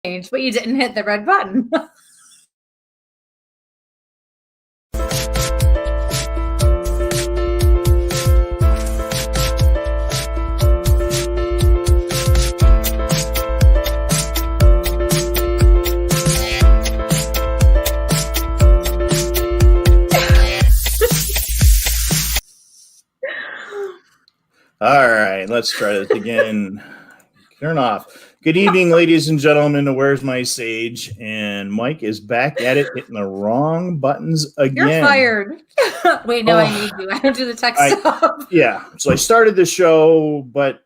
but you didn't hit the red button. All right, let's try this again. Turn off. Good evening, ladies and gentlemen, to Where's My Sage? And Mike is back at it, hitting the wrong buttons again. You're fired. Wait, no, I need you. I don't do the tech stuff. Yeah, so I started the show, but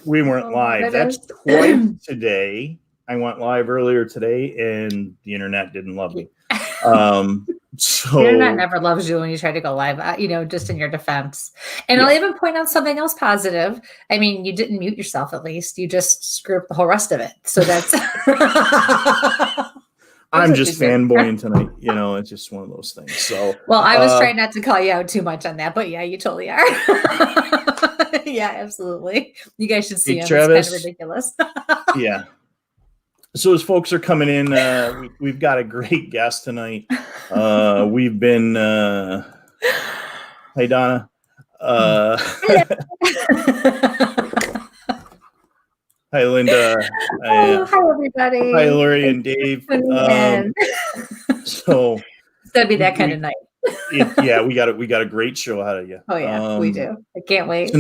we weren't live. That's twice today. I went live earlier today, and the internet didn't love me. So the internet never loves you when you try to go live, just in your defense. And I'll even point out something else positive. I mean, you didn't mute yourself, at least. You just screwed up the whole rest of it. So that's I'm just fanboying tonight. It's just one of those things. So well, I was trying not to call you out too much on that, but yeah, you totally are. Yeah, absolutely. You guys should see him. Travis, it's kind of ridiculous. Yeah. So as folks are coming in, we've got a great guest tonight. We've been, hey Donna. Hi Linda. Hi everybody. Hi Lori and Dave. So it's gonna be that kind of night. Yeah, we got a great show ahead of you. Oh yeah, we do. I can't wait.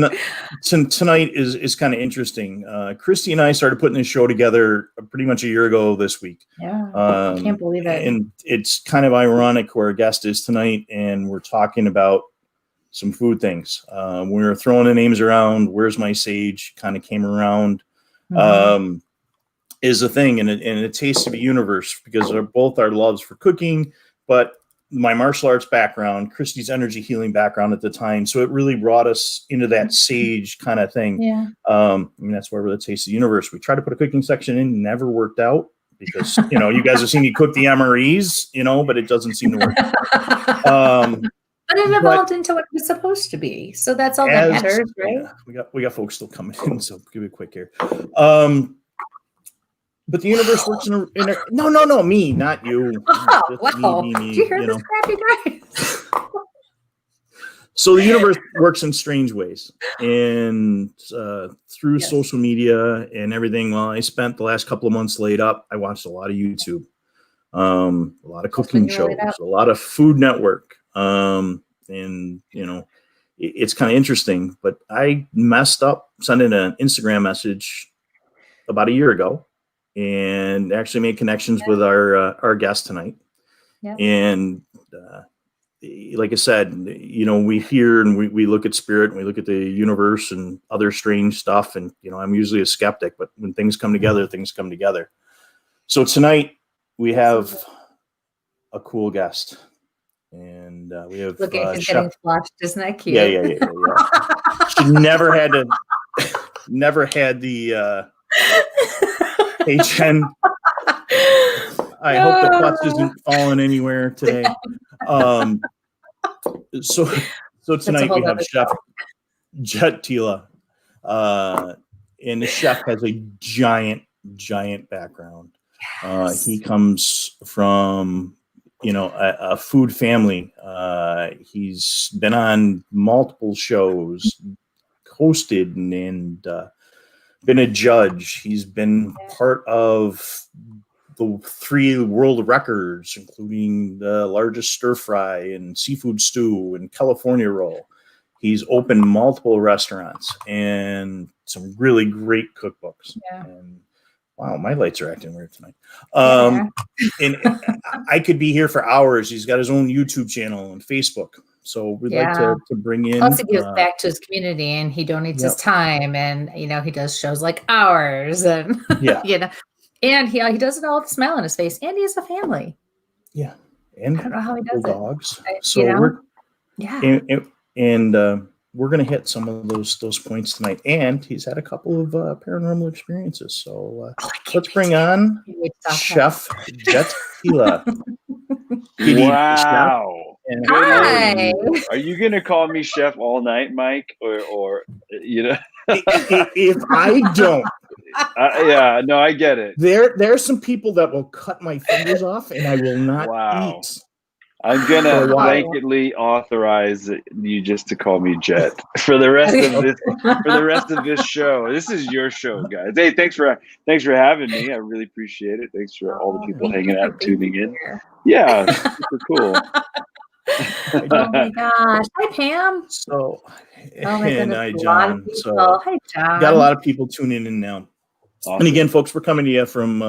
Tonight is kind of interesting. Christy and I started putting this show together pretty much a year ago this week. Yeah, I can't believe it. And it's kind of ironic who our guest is tonight, and we're talking about some food things. We were throwing the names around. Where's My Sage kind of came around. Is a thing, and a taste of a universe, because both our loves for cooking, but my martial arts background, Christy's energy healing background at the time. So it really brought us into that sage kind of thing. Yeah. That's where we're the taste of the universe. We tried to put a cooking section in, never worked out because, you guys have seen me cook the MREs, but it doesn't seem to work. But it evolved into what it was supposed to be. So that's all that matters, right? Yeah, we got folks still coming in, so give me a quick here. But the universe works in a no, me, not you. Oh, wow. Me, did you hear this crappy guy? So the universe works in strange ways, and through social media and everything. Well, I spent the last couple of months laid up. I watched a lot of YouTube, a lot of cooking shows, a lot of Food Network, and it's kind of interesting. But I messed up sending an Instagram message about a year ago, and actually made connections with our guest tonight. Yep. And like I said, we hear and we look at spirit and we look at the universe and other strange stuff. And, I'm usually a skeptic, but when things come together, things come together. So tonight we have a cool guest, and we have look at him getting flushed. Isn't that cute? Yeah. She never had the hey, Jen. I hope the clutch isn't falling anywhere today. So tonight we have Chef Tila. And the chef has a giant background. Yes. He comes from, a food family. He's been on multiple shows, hosted and been a judge. He's been part of the 3 world records, including the largest stir fry and seafood stew and California roll. He's opened multiple restaurants and some really great cookbooks. Yeah. And wow, my lights are acting weird tonight. And I could be here for hours. He's got his own YouTube channel and Facebook. So we'd like to bring in. Plus, he gives back to his community, and he donates his time, and he does shows like ours, and and he does it all with a smile on his face, and he has a family. Yeah, and I don't know how he does dogs. It. So we're gonna hit some of those points tonight, and he's had a couple of paranormal experiences. So let's bring on Chef Tila. Wow. Hi. Are you going to call me chef all night, Mike? Or if I don't, Yeah, no, I get it. There are some people that will cut my fingers off, and I will not eat. I'm gonna blanketly authorize you just to call me Jet for the rest of this show. This is your show, guys. Hey, thanks for having me. I really appreciate it. Thanks for all the people hanging out and tuning in. Yeah, super cool. Oh my gosh! Hi, Pam. So, and hi, John. So, hi, John. Got a lot of people tuning in now. Awesome. And again, folks, we're coming to you from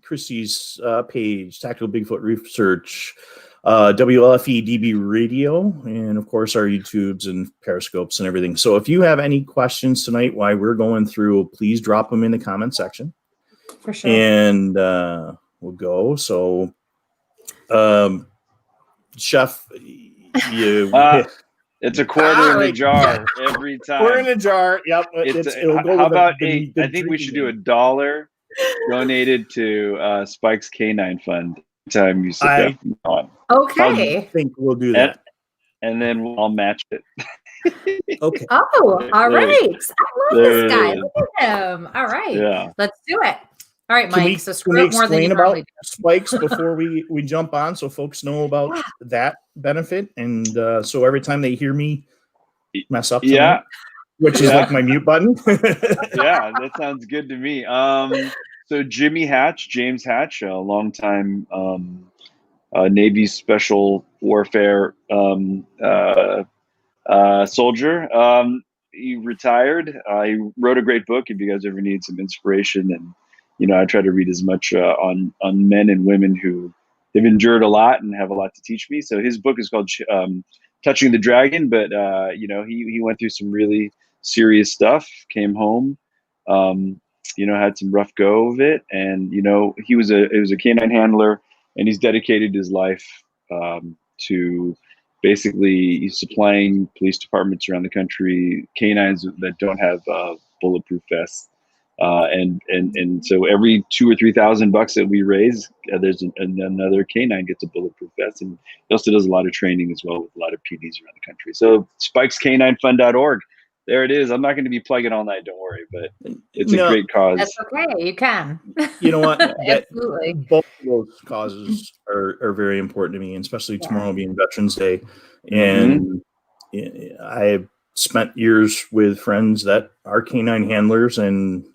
Christy's page, Tactical Bigfoot Research, WLFE DB Radio, and of course our YouTubes and Periscopes and everything. So if you have any questions tonight while we're going through, please drop them in the comment section. For sure. And we'll go. So, Chef, it's a quarter in a jar every time. Quarter in a jar. Yep. How about I think we should do $1 donated to Spike's Canine Fund every time you sit down on. Okay. I think we'll do that. And then I'll match it. Okay. Oh, all right. I love this guy. Look at him. All right. Yeah. Let's do it. All right, Mike. Can we explain about spikes before we jump on, so folks know about that benefit, and so every time they hear me mess up, which is like my mute button. Yeah, that sounds good to me. So James Hatch, a longtime Navy Special Warfare soldier. He retired. He wrote a great book. If you guys ever need some inspiration, and I try to read as much on men and women who have endured a lot and have a lot to teach me. So his book is called Touching the Dragon. But he went through some really serious stuff. Came home, had some rough go of it, and he was a canine handler, and he's dedicated his life to basically supplying police departments around the country canines that don't have bulletproof vests. And so every $2,000 or $3,000 that we raise, there's another canine gets a bulletproof vest, and he also does a lot of training as well with a lot of PDs around the country. So spikescaninefund.org. There it is. I'm not going to be plugging all night, don't worry, but it's a great cause. That's okay. You can. You know what? Absolutely. Both of those causes are very important to me, and especially tomorrow being Veterans Day. And I spent years with friends that are canine handlers, and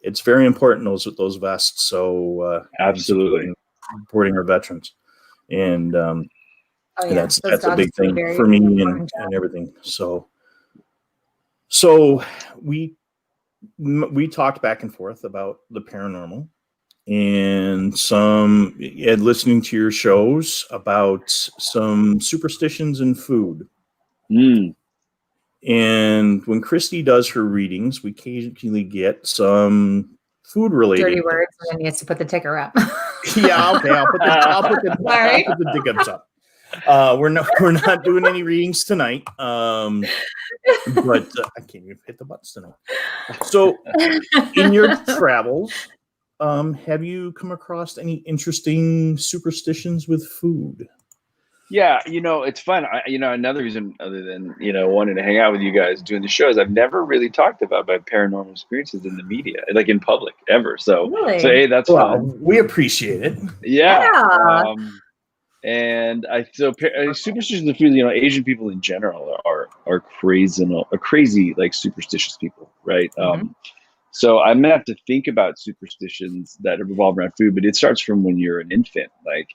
it's very important those vests. So absolutely supporting our veterans, and that's a big thing for me and everything. So we talked back and forth about the paranormal, and listening to your shows about some superstitions in food. And when Christy does her readings, we occasionally get some food related dirty words, and then he has to put the ticker up. Yeah, okay. I'll put the tickets up. We're not doing any readings tonight. But I can't even hit the buttons tonight. So, in your travels, have you come across any interesting superstitions with food? Yeah, it's fun. Another reason other than, wanting to hang out with you guys doing the show is I've never really talked about my paranormal experiences in the media, like in public ever. So, really? Hey, that's fun. We appreciate it. Yeah. And superstitions in food, Asian people in general are crazy, like superstitious people, right? So I'm gonna have to think about superstitions that revolve around food, but it starts from when you're an infant, like,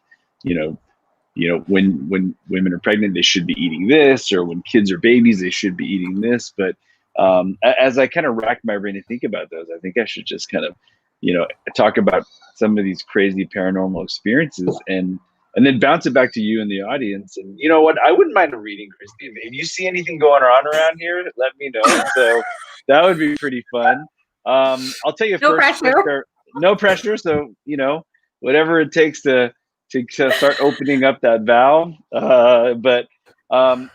when women are pregnant, they should be eating this, or when kids are babies, they should be eating this. But as I kind of rack my brain to think about those, I think I should just kind of, talk about some of these crazy paranormal experiences and then bounce it back to you in the audience. And you know what? I wouldn't mind a reading, Christy. If you see anything going on around here, let me know. So that would be pretty fun. I'll tell you first. No pressure. So, whatever it takes to start opening up that valve. But I'll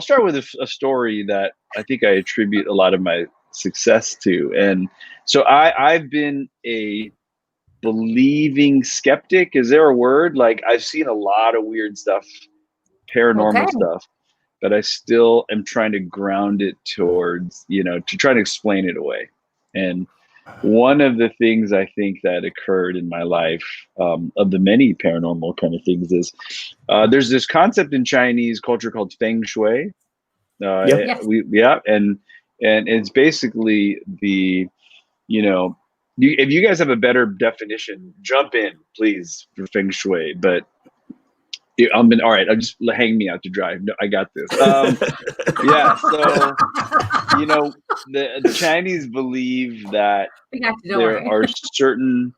start with a story that I think I attribute a lot of my success to. And so I've been a believing skeptic. Is there a word? Like, I've seen a lot of weird stuff, paranormal stuff, but I still am trying to ground it towards, to try to explain it away. And one of the things I think that occurred in my life, of the many paranormal kind of things, is there's this concept in Chinese culture called feng shui. And it's basically the, if you guys have a better definition, jump in, please, for feng shui. But all right. I'll just hang me out to dry. No, I got this. So the Chinese believe that there are certain,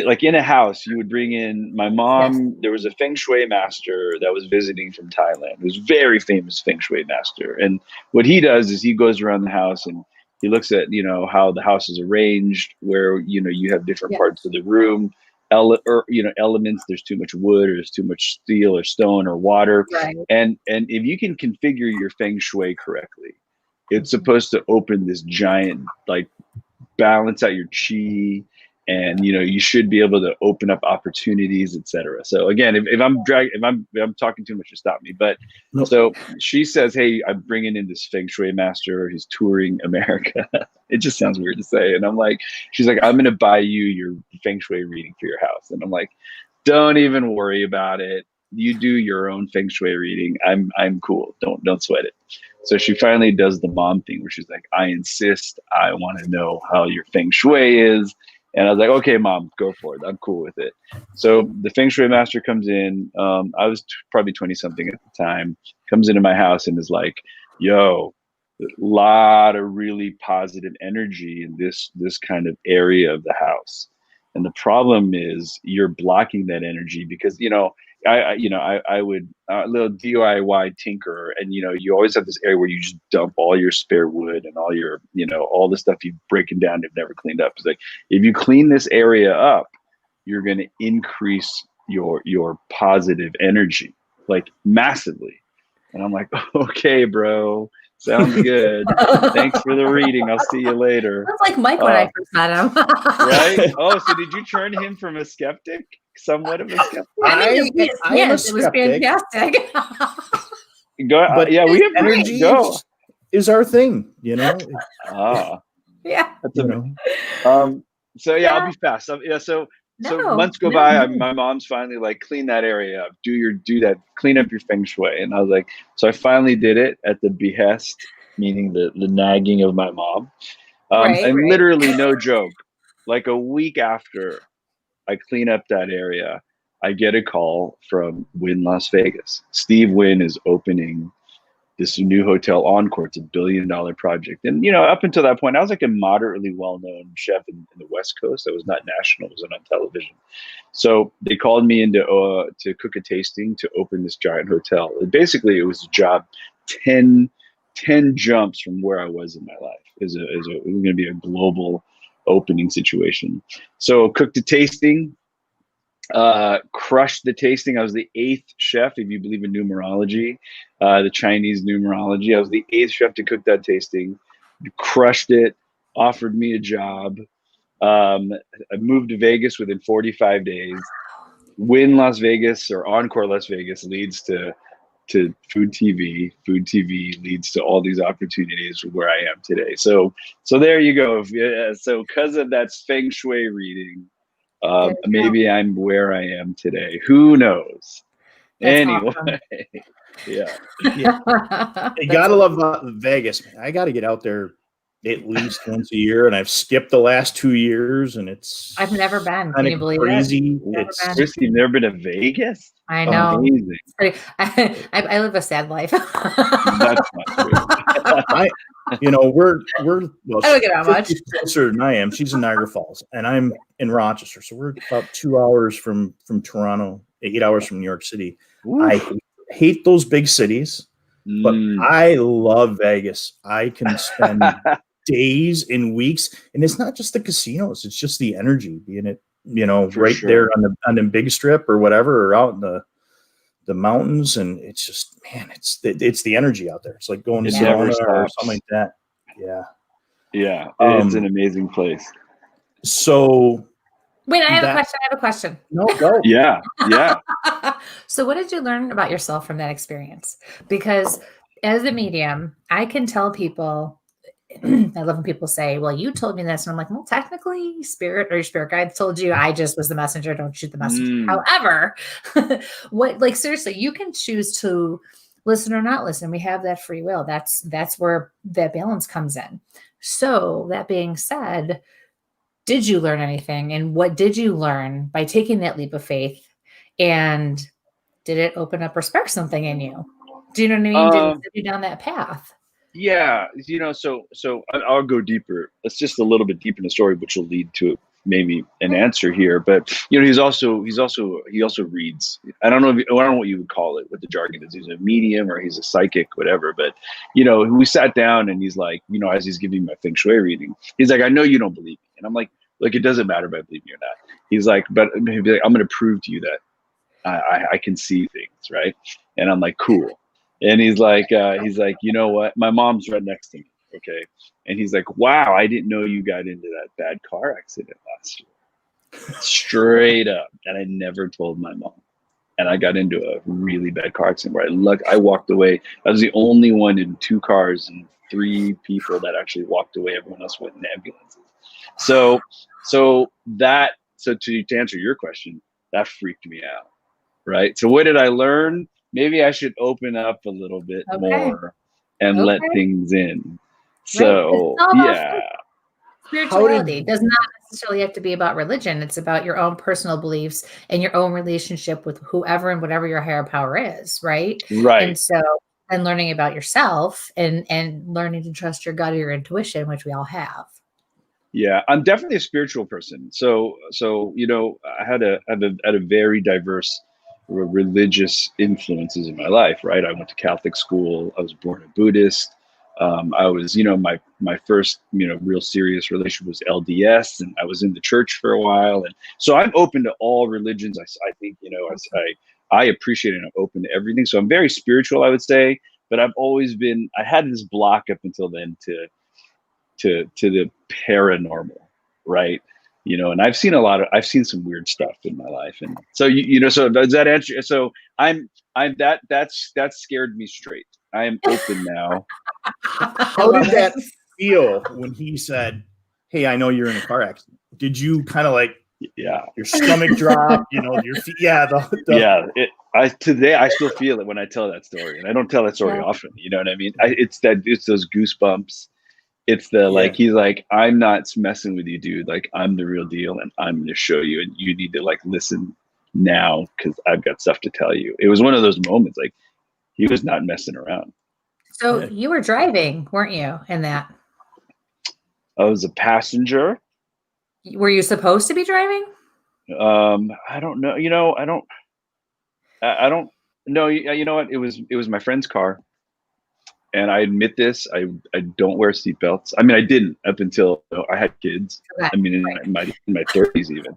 like in a house, you would bring in my mom. Yes. There was a feng shui master that was visiting from Thailand. He was a very famous feng shui master. And what he does is he goes around the house and he looks at, how the house is arranged, where, you have different parts of the room, elements. There's too much wood, or there's too much steel or stone or water. Right. And if you can configure your feng shui correctly, it's supposed to open this giant, like, balance out your chi, and you should be able to open up opportunities, etc. So again, if I'm talking too much, to stop me. But So she says, hey, I'm bringing in this feng shui master. He's touring America. It just sounds weird to say. And I'm like, she's like, I'm going to buy you your feng shui reading for your house. And I'm like, don't even worry about it. You do your own feng shui reading. I'm cool. Don't sweat it. So she finally does the mom thing where she's like, I insist. I want to know how your feng shui is. And I was like, okay, mom, go for it. I'm cool with it. So the feng shui master comes in. I was probably 20 something at the time, comes into my house and is like, yo, a lot of really positive energy in this kind of area of the house. And the problem is you're blocking that energy because, I would a little DIY tinker, and you always have this area where you just dump all your spare wood and all your all the stuff you've broken down, you've never cleaned up. It's like, if you clean this area up, you're going to increase your positive energy, like, massively. And I'm like, okay, bro, sounds good. Thanks for the reading. I'll see you later. That's like Mike when I first met him. Right? Oh, so did you turn him from a skeptic, somewhat of a skeptic? It was fantastic. But yeah, we have energy. Is our thing, Yeah. That's amazing. So yeah, I'll be fast. So months go by. My mom's finally like, clean that area up. Do that. Clean up your feng shui. And I was like, so I finally did it at the behest, meaning the nagging of my mom. Literally, no joke, like a week after I clean up that area, I get a call from Wynn Las Vegas. Steve Wynn is opening this new hotel Encore. It's $1 billion project. And, up until that point, I was like a moderately well-known chef in the West Coast. I was not national. I wasn't on television. So they called me in to cook a tasting to open this giant hotel. Basically, it was a job 10 jumps from where I was in my life. It was going to be a global opening situation. So cooked a tasting. Crushed the tasting. I was the 8th chef, if you believe in numerology, the Chinese numerology. I was the 8th chef to cook that tasting. Crushed it. Offered me a job. I moved to Vegas within 45 days. Wynn Las Vegas, or Encore Las Vegas, leads to Food TV. Food TV leads to all these opportunities where I am today. So there you go. So because of that feng shui reading, maybe I'm where I am today. Who knows? That's anyway, awesome. Yeah. You gotta love Vegas, man. I gotta get out there at least once a year, and I've skipped the last 2 years, and I've never been. Can you believe crazy. Kristi, you've never been to Vegas? I know. Amazing. I live a sad life. That's not true. We're I don't get out much closer than I am. She's in Niagara Falls, and I'm in Rochester, so we're about 2 hours from Toronto, 8 hours from New York City. Ooh. I hate those big cities, but I love Vegas. I can spend days and weeks, and it's not just the casinos; it's just the energy being it. There on the big strip or whatever, or out in the mountains, and it's just, man, it's the energy out there. It's like going to Sedona or something like that. Yeah, it's an amazing place. So wait, I have a question. No, go. Yeah. So what did you learn about yourself from that experience? Because as a medium, I can tell people, I love when people say, well, you told me this. And I'm like, well, technically spirit or your spirit guide told you. I just was the messenger. Don't shoot the messenger. However, like seriously, you can choose to listen or not listen. We have that free will. That's where that balance comes in. So that being said, did you learn anything? And what did you learn by taking that leap of faith? And did it open up or spark something in you? Do you know what I mean? Did it send you down that path? Yeah, so I'll go deeper. It's just a little bit deep in the story, which will lead to maybe an answer here. But he also reads. I don't know what you would call it, what the jargon is. He's a medium or he's a psychic, whatever. But we sat down and he's like, as he's giving my feng shui reading, he's like, I know you don't believe me, and I'm like, look, it doesn't matter if I believe you or not. He's like, but he'd be like, I'm going to prove to you that I can see things, right? And I'm like, cool. And he's like, you know what? My mom's right next to me. Okay. And he's like, wow, I didn't know you got into that bad car accident last year. Straight up. And I never told my mom. And I got into a really bad car accident where I walked away. I was the only one in 2 cars and 3 people that actually walked away. Everyone else went in ambulances. So to answer your question, that freaked me out. Right. So what did I learn? Maybe I should open up a little bit more and let things in. So, yeah. Spirituality does not necessarily have to be about religion. It's about your own personal beliefs and your own relationship with whoever and whatever your higher power is. Right. Right. And so, and learning about yourself and learning to trust your gut or your intuition, which we all have. Yeah, I'm definitely a spiritual person. So I had a very diverse religious influences in my life, right? I went to Catholic school. I was born a Buddhist. I was, my first, real serious relationship was LDS, and I was in the church for a while. And so I'm open to all religions. I think, I appreciate it and I'm open to everything. So I'm very spiritual, I would say, but I had this block up until then to the paranormal, right? And I've seen some weird stuff in my life, and so so does that answer? So that scared me straight. I am open now. How did that feel when he said, "Hey, I know you're in a car accident"? Did you kind of like, your stomach drop? Your feet? Yeah, today I still feel it when I tell that story, and I don't tell that story often. You know what I mean? It's those goosebumps. It's like, he's like, I'm not messing with you, dude. Like, I'm the real deal, and I'm going to show you, and you need to listen now because I've got stuff to tell you. It was one of those moments, like, he was not messing around. So you were driving, weren't you, in that? I was a passenger. Were you supposed to be driving? I don't know. I don't know. You know what? It was my friend's car. And I admit this, I don't wear seatbelts. I mean, I didn't up until I had kids. I mean, in my 30s even.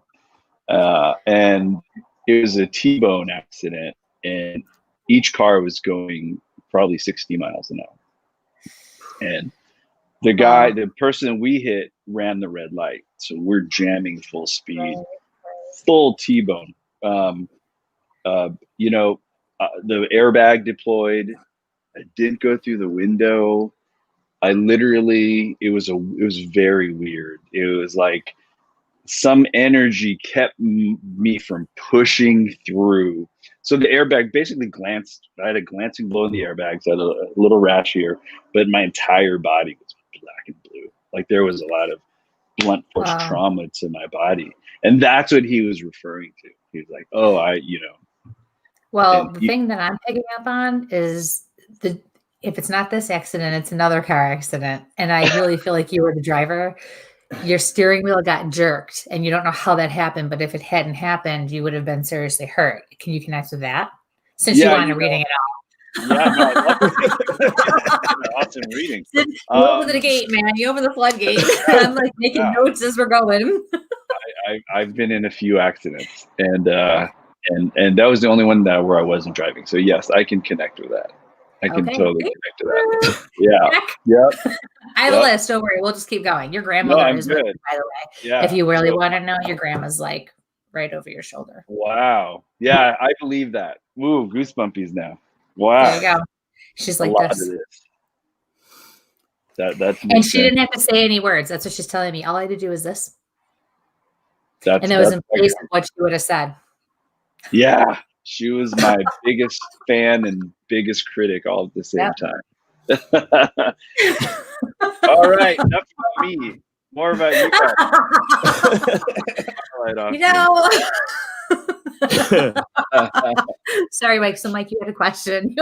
And it was a Tbone accident, and each car was going probably 60 miles an hour. And the person we hit ran the red light, so we're jamming full speed, full T-bone. The airbag deployed. I didn't go through the window. It was very weird. It was like some energy kept me from pushing through. So the airbag basically glanced. I had a glancing blow in the airbags. I had a little rash here, but my entire body was black and blue. Like, there was a lot of blunt force trauma to my body. And that's what he was referring to. He was like, Well, the thing that I'm picking up on is if it's not this accident, it's another car accident. And I really feel like you were the driver. Your steering wheel got jerked and you don't know how that happened, but if it hadn't happened, you would have been seriously hurt. Can you connect with that? Since you wanted reading it all. Yeah, no, I love it. Awesome reading. You open the gate, man. You open the floodgate. I'm like making notes as we're going. I've been in a few accidents, and that was the only one where I wasn't driving. So yes, I can connect with that. I can totally connect to that. Yeah. I have a list. Don't worry. We'll just keep going. Your grandmother is with me, by the way. Yeah. If you really want to know, your grandma's like right over your shoulder. Wow. Yeah, I believe that. Woo, goosebumpies now. Wow. There you go. She's like lot this. Of this. That's and she didn't have to say any words. That's what she's telling me. All I had to do was this. And that was in place of what she would have said. Yeah. She was my biggest fan and biggest critic all at the same time. All right. Enough about me. More about you guys. You know. Sorry, Mike. So, Mike, you had a question.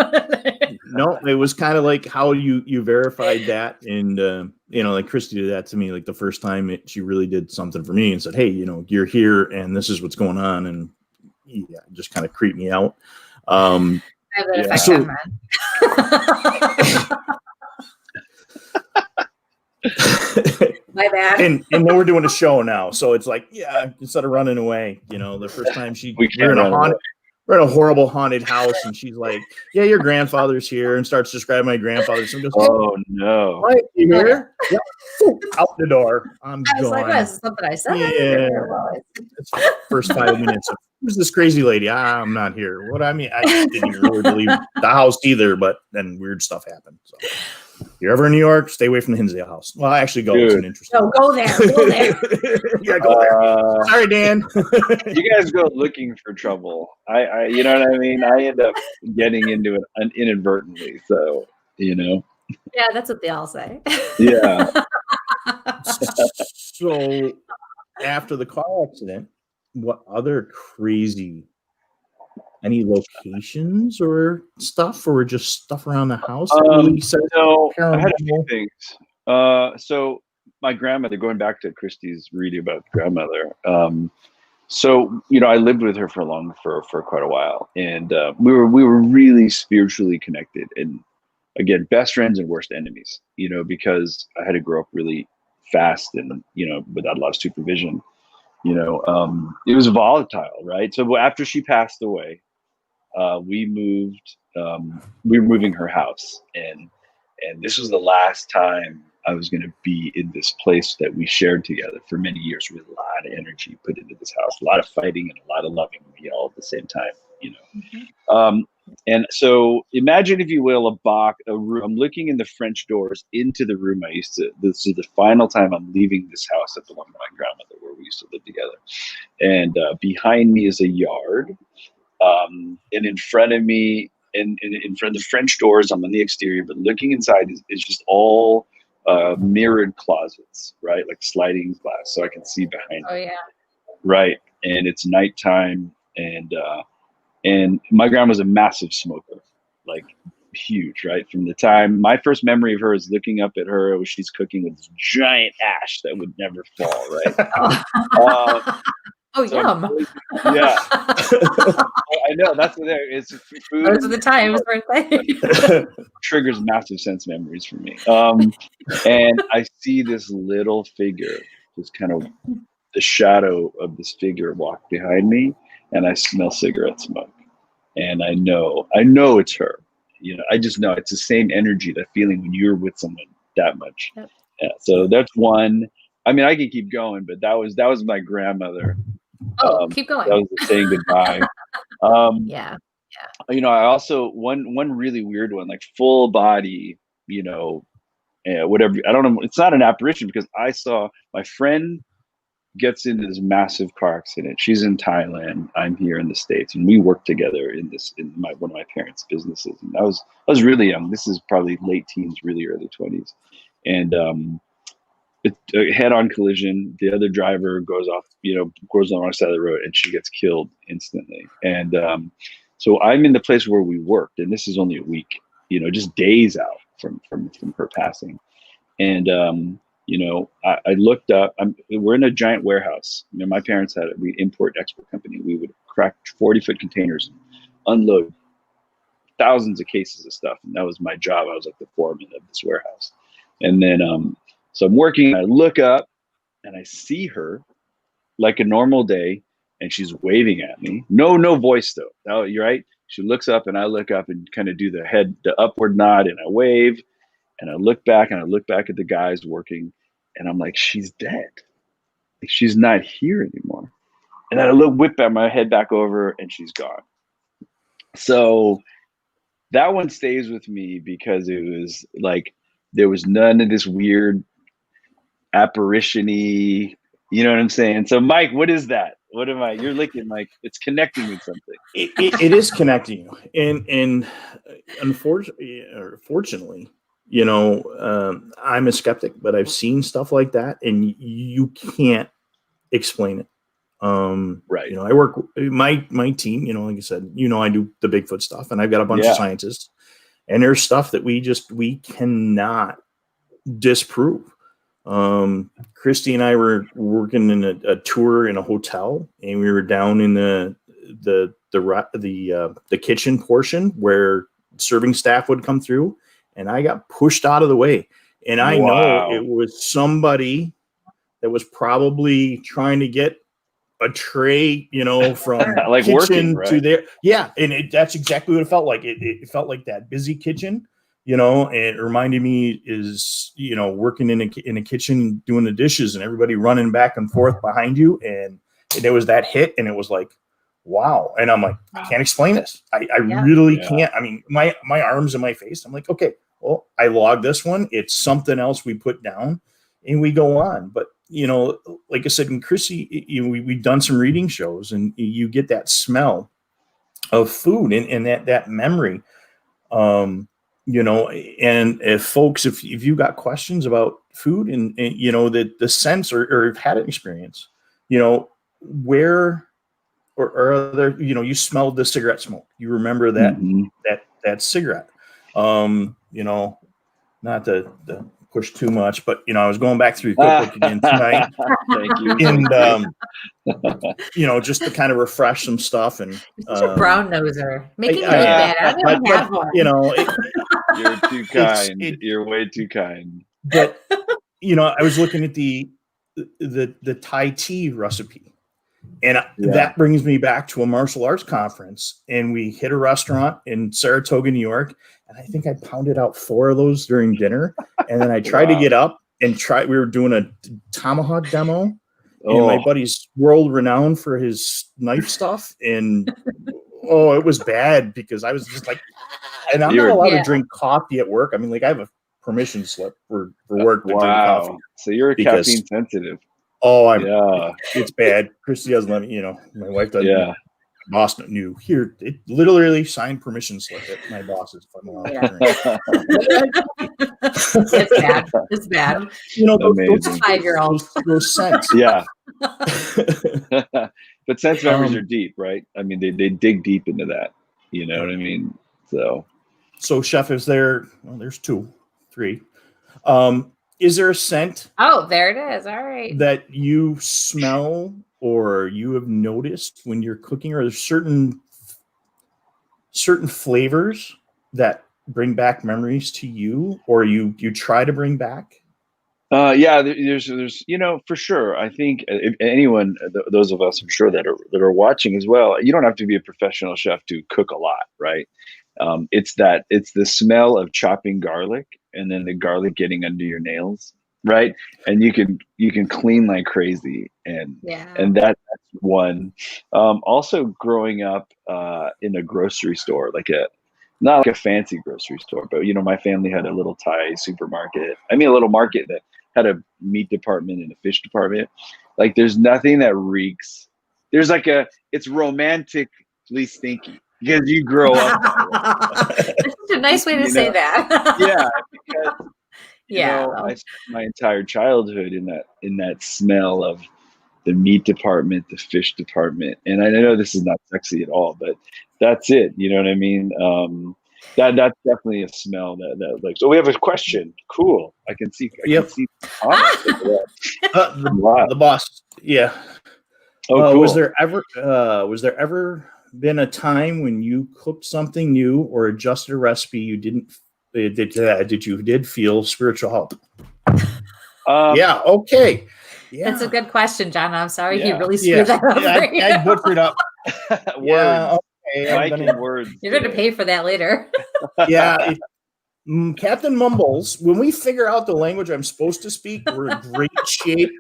No, it was kind of like how you verified that, and like Kristi did that to me, like the first time she really did something for me and said, "Hey, you're here, and this is what's going on," and yeah, just kind of creeped me out. I have that effect on my bad. And then we're doing a show now, so it's like, yeah, instead of running away, the first time we're in a horrible haunted house, and she's like, "Yeah, your grandfather's here," and starts describing my grandfather. So goes, "Oh no, what, you here?" Yep. Out the door. I'm gone. Like, "This is something I said." Yeah. It's the first 5 minutes of, "Who's this crazy lady?" I'm not here. What I mean, I didn't even really believe the house either, but then weird stuff happened. So. If you're ever in New York, stay away from the Hinsdale house. Well, I actually go. Dude. It's an interesting. No, go there. Go there. Yeah, go there. Sorry, Dan. You guys go looking for trouble. I you know what I mean? I end up getting into it inadvertently. So, Yeah, that's what they all say. Yeah. So, after the car accident, what other crazy? Any locations or stuff, or just stuff around the house? No, I had a few things. So my grandmother, going back to Kristi's reading about grandmother. So I lived with her for quite a while, and we were really spiritually connected, and again, best friends and worst enemies. Because I had to grow up really fast and without a lot of supervision. It was volatile, right? So after she passed away. We moved. We were moving her house, and this was the last time I was going to be in this place that we shared together for many years. With a lot of energy put into this house, a lot of fighting, and a lot of loving me all at the same time. Mm-hmm. And so, imagine, if you will, a room. I'm looking in the French doors into the room I used to. This is the final time I'm leaving this house that belonged to my grandmother, where we used to live together. And behind me is a yard. And in front of me, in front of the French doors, I'm on the exterior, but looking inside is just all mirrored closets, right? Like sliding glass, so I can see behind. Oh yeah. Right, and it's nighttime, and my grandma's a massive smoker, like huge, right? From the time my first memory of her is looking up at her as she's cooking with this giant ash that would never fall, right? Oh, so yum. Yeah. I know. That's what it's food. Those are the times where triggers massive sense memories for me. And I see this little figure, just kind of the shadow of this figure walk behind me, and I smell cigarette smoke. And I know it's her. I just know it's the same energy, that feeling when you're with someone that much. Yep. Yeah. So that's one. I mean, I could keep going, but that was my grandmother. Keep going. That was saying goodbye. Yeah. I also one really weird one, like full body, whatever. I don't know. It's not an apparition, because I saw my friend gets into this massive car accident. She's in Thailand. I'm here in the States, and we work together in one of my parents' businesses. And I was really young. This is probably late teens, really early 20s, and a head-on collision. The other driver goes on the wrong side of the road, and she gets killed instantly. And so I'm in the place where we worked, and this is only a week, just days out from her passing. And I looked up. We're in a giant warehouse. My parents we import-export company. We would crack 40-foot containers, and unload thousands of cases of stuff, and that was my job. I was like the foreman of this warehouse. And then so I'm working, and I look up, and I see her like a normal day, and she's waving at me. No voice though. No, you're right. She looks up, and I look up and kind of do the upward nod, and I wave, and I look back, at the guys working, and I'm like, she's dead. Like, she's not here anymore. And then I whip my head back over, and she's gone. So that one stays with me because it was like there was none of this weird apparition-y, you know what I'm saying? So Mike, what is that? What am I? You're licking like it's connecting with something. It is connecting you, and unfortunately, or fortunately, you know, I'm a skeptic, but I've seen stuff like that, and you can't explain it. Right. You know, I work my team. You know, like I said, you know, I do the Bigfoot stuff, and I've got a bunch of scientists, and there's stuff that we cannot disprove. Christy and I were working in a tour in a hotel, and we were down in the kitchen portion where serving staff would come through, and I got pushed out of the way. And I know it was somebody that was probably trying to get a tray, you know, from like kitchen working, right? to there. Yeah. And that's exactly what it felt like. It felt like that busy kitchen, you know, and it reminded me is, you know, working in a kitchen, doing the dishes and everybody running back and forth behind you. And there was that hit, and it was like, wow. And I'm like, I can't explain this. I really can't. I mean, my arms and my face, I'm like, okay, well, I logged this one. It's something else we put down and we go on. But, you know, like I said, in Chrissy, we've done some reading shows, and you get that smell of food and that memory, you know, and if you got questions about food and you know, the sense or have had an experience, you know, where or other, you know, you smelled the cigarette smoke. You remember that, that cigarette, you know, not the push too much, but you know, I was going back through the cookbook again tonight. Thank you. And you know, just to kind of refresh some stuff. And such a brown noser, making me look bad. I don't have one. You know, you're too kind. You're way too kind. But you know, I was looking at the Thai tea recipe, and that brings me back to a martial arts conference, and we hit a restaurant in Saratoga, New York. And I think I pounded out 4 of those during dinner. And then I tried to get up and we were doing a tomahawk demo. And my buddy's world renowned for his knife stuff. And it was bad because I was just like, and I'm not allowed to drink coffee at work. I mean, like I have a permission slip for work to drink coffee. So you're caffeine sensitive. It's bad. Christy doesn't let me, you know, my wife doesn't. Yeah. Boss knew here. It literally signed permission slip at my boss's. It's bad. It's bad. You know, those 5-year-olds. Those scents. Yeah. But sense memories are deep, right? I mean, they dig deep into that. You know what I mean? So Chef, is there? Well, there's 2, 3. Is there a scent? Oh, there it is. All right. That you smell or you have noticed when you're cooking, or there's certain flavors that bring back memories to you, or you try to bring back? There's you know, for sure. I think if anyone, those of us, I'm sure that are watching as well, you don't have to be a professional chef to cook a lot, right? It's the smell of chopping garlic and then the garlic getting under your nails, right? And you can clean like crazy, and that's one. Also growing up in a grocery store, not like a fancy grocery store, but you know, my family had a little Thai supermarket. I mean, a little market that had a meat department and a fish department. Like, there's nothing that reeks. There's it's romantically stinky because you grow up. That's such a nice way to say that. Yeah, because you know, I spent my entire childhood in that smell of the meat department, the fish department, and I know this is not sexy at all, but that's it. You know what I mean? That's definitely a smell that like. So we have a question. Cool. I can see. Can see the boss. Yeah. Oh, cool. Was there ever been a time when you cooked something new or adjusted a recipe you did feel spiritual help? Yeah. Okay. Yeah. That's a good question, John. I'm sorry he really screwed that up. I butchered up. Yeah. Okay. Words. You're going to pay for that later. Yeah. Captain Mumbles, when we figure out the language I'm supposed to speak, we're in great shape.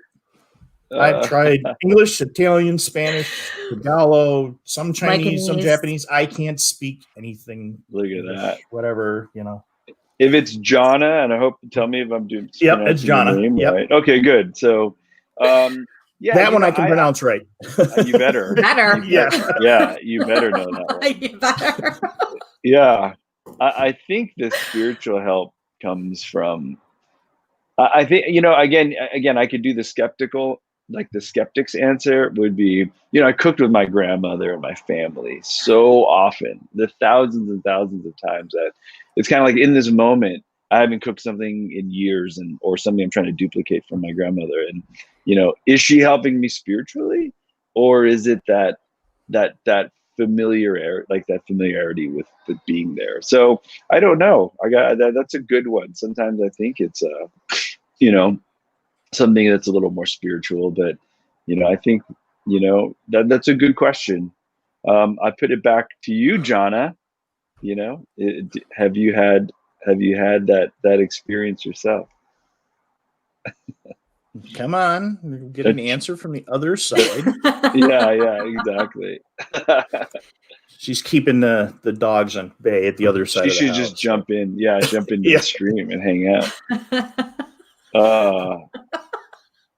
I've tried English, Italian, Spanish, Tagalog, some Chinese, some Japanese. I can't speak anything. Look at English, that. whatever, you know. If it's Jonna, and I hope, tell me if I'm doing. Yep, it's Jonna. Name, yep. Right? Okay, good. So, yeah, that one I can pronounce right. You better. Yeah, you better know that one. You better. Yeah, I think the spiritual help comes from. I think, you know, again, I could do the skeptical. Like the skeptic's answer would be, you know, I cooked with my grandmother and my family so often, the thousands and thousands of times that it's kind of like in this moment, I haven't cooked something in years or something I'm trying to duplicate from my grandmother. And, you know, is she helping me spiritually, or is it that familiarity with being there? So I don't know. That's a good one. Sometimes I think it's, you know, something that's a little more spiritual, but, you know, I think, you know, that's a good question. I put it back to you, Jonna. You know, have you had that experience yourself? Come on, get an answer from the other side. yeah, exactly. She's keeping the dogs on bay at the other side. She should just jump in. Yeah, jump into the stream and hang out.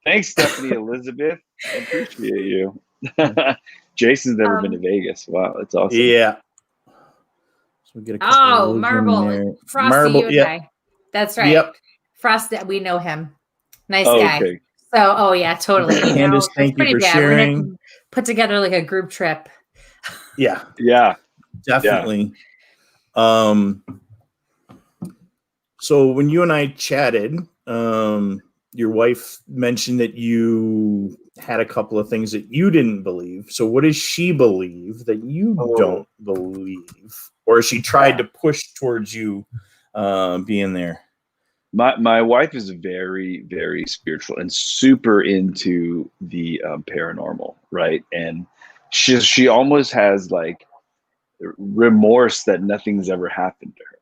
Thanks, Stephanie Elizabeth. I appreciate you. Jason's never been to Vegas. Wow, that's awesome. Yeah. So we get a couple Marble. Frosty, you and I. That's right. Yep. Frosty, we know him. Nice guy. Okay. So, yeah, totally. Candace, thank you for sharing. We're gonna put together like a group trip. Yeah. Definitely. Yeah. So when you and I chatted, your wife mentioned that you had a couple of things that you didn't believe. So what does she believe that you don't believe? Or has she tried to push towards you being there? My wife is very, very spiritual and super into the paranormal, right? And she almost has like remorse that nothing's ever happened to her.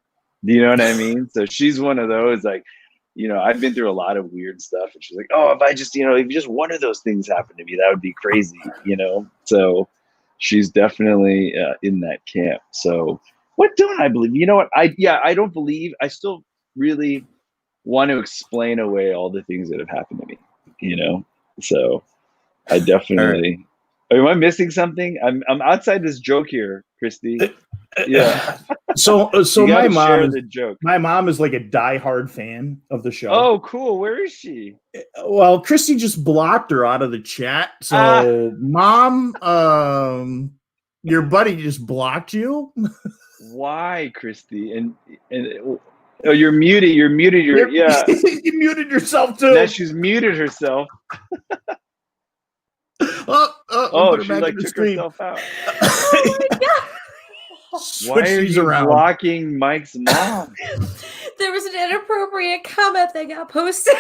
Do you know what I mean? So she's one of those, like, you know, I've been through a lot of weird stuff, and she's like, oh, if just one of those things happened to me, that would be crazy, you know? So she's definitely in that camp. So what don't I believe? You know what? I don't believe. I still really want to explain away all the things that have happened to me, you know? So I definitely, am I missing something? I'm outside this joke here, Christy. Yeah. So my mom is like a diehard fan of the show. Oh, cool. Where is she? Well, Christy just blocked her out of the chat. So Mom, your buddy just blocked you. Why, Christy? And you're muted. You muted yourself too. Now she's muted herself. She like took herself out. Oh my God. Why are you blocking Mike's mom? There was an inappropriate comment that got posted.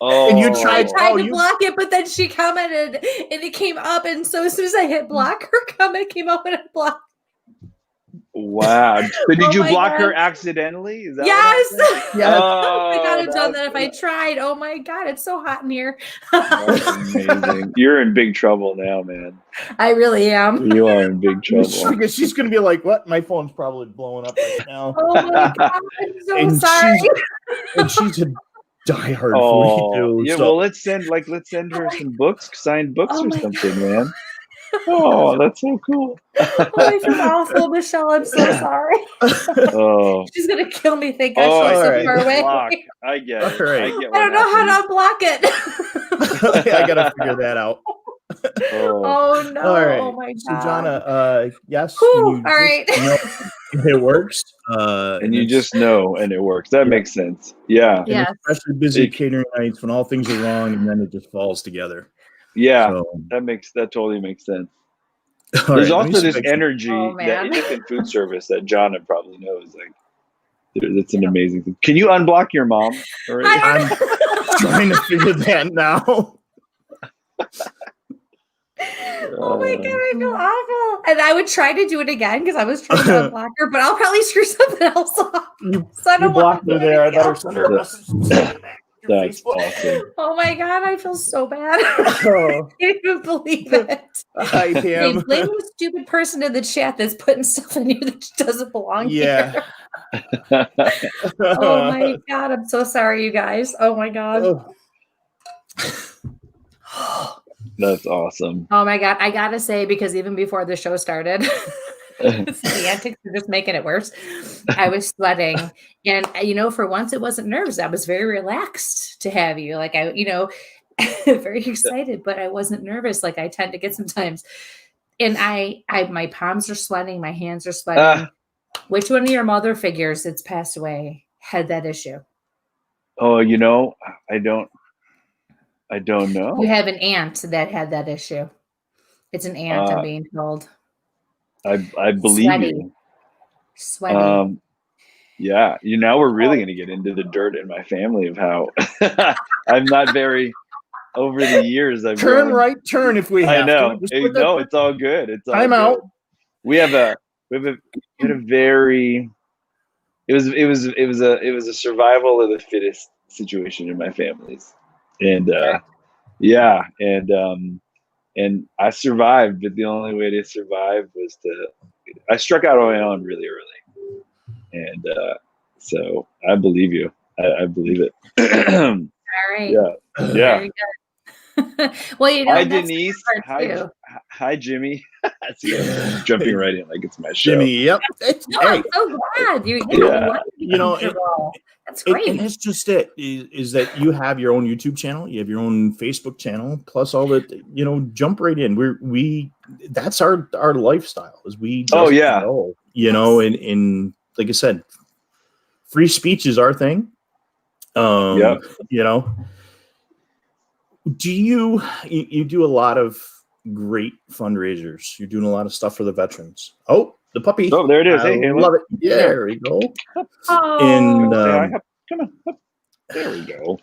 And you tried to block it, but then she commented and it came up, and so as soon as I hit block, her comment came up and I blocked. Wow. So did you block her accidentally? Is that yes. Yes. I could have done that if I tried. Oh my God, it's so hot in here. That's amazing. You're in big trouble now, man. I really am. You are in big trouble. Because she's going to be like, what? My phone's probably blowing up right now. Oh my God, I'm so sorry. She's a diehard for you. Yeah, well, let's send her some books, signed books or something, man. Oh, that's so cool. Oh, I feel awful, Michelle. I'm so sorry. She's gonna kill me. Thank God she's so far away. I get it. Right. I don't know how to unblock it. I gotta figure that out. Oh no! All right. Oh my God. So, Jonna, yes. All right. It works. And you just know, and it works. That makes sense. Yeah. Yeah. Especially busy catering nights when all things are wrong, and then it just falls together. Yeah, so, that totally makes sense. There's also this energy that in food service that John probably knows. Like, that's an amazing thing. Can you unblock your mom? I'm trying to figure that now. Oh my God, I feel awful. And I would try to do it again because I was trying to unblock her, but I'll probably screw something else up. You blocked her there. I better send her a message. That's awesome. Oh my God, I feel so bad. I can't even believe it. Hi, Pam. Hey, blame the stupid person in the chat that's putting stuff in here that doesn't belong here. Oh my God, I'm so sorry, you guys. Oh my God. That's awesome. Oh my God, I gotta say, because even before the show started, the antics are just making it worse. I was sweating, and for once it wasn't nerves. I was very relaxed to have you. Like very excited, but I wasn't nervous like I tend to get sometimes. And I my palms are sweating, my hands are sweating. Which one of your mother figures that's passed away had that issue? Oh, I don't know. You have an aunt that had that issue. It's an aunt, I'm being told. I believe you. Sweaty. Yeah. Now we're really going to get into the dirt in my family of how I'm not very, over the years. I've turn if we have I know. to. No, it's all good. It's all time good. out. We had a very, it was a survival of the fittest situation in my family's. And, and I survived, but the only way to survive was I struck out on my own really early. And so I believe you. I believe it. All right. Yeah. Very good. Well, hi, Denise. Hi, Jimmy. Jumping right in like it's my show. Jimmy, yep. I'm so glad. That's great. And that's just it. Is that you have your own YouTube channel, you have your own Facebook channel, plus all that. Jump right in. We that's our lifestyle. Is we just go, and like I said, free speech is our thing. Do you do a lot of great fundraisers? You're doing a lot of stuff for the veterans. Oh, the puppy. Oh, there it is. I love it. Yeah, there we go. And come on. There we go.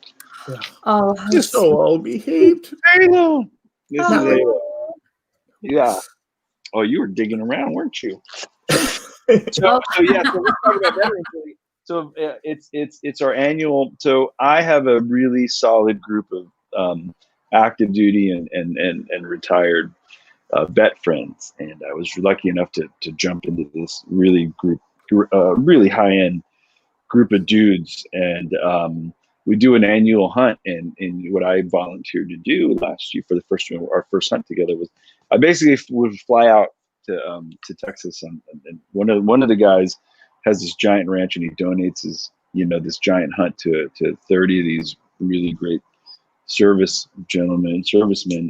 Oh, just so well behaved. Halo. This is Halo. Yeah. Oh, you were digging around, weren't you? So let's talk about Veterans Day. So it's our annual. So I have a really solid group of active duty and retired vet friends, and I was lucky enough to jump into this really really high end group of dudes, and we do an annual hunt. And what I volunteered to do last year for our first hunt together was I basically would fly out to Texas, and one of the guys has this giant ranch, and he donates his this giant hunt to 30 of these really great servicemen,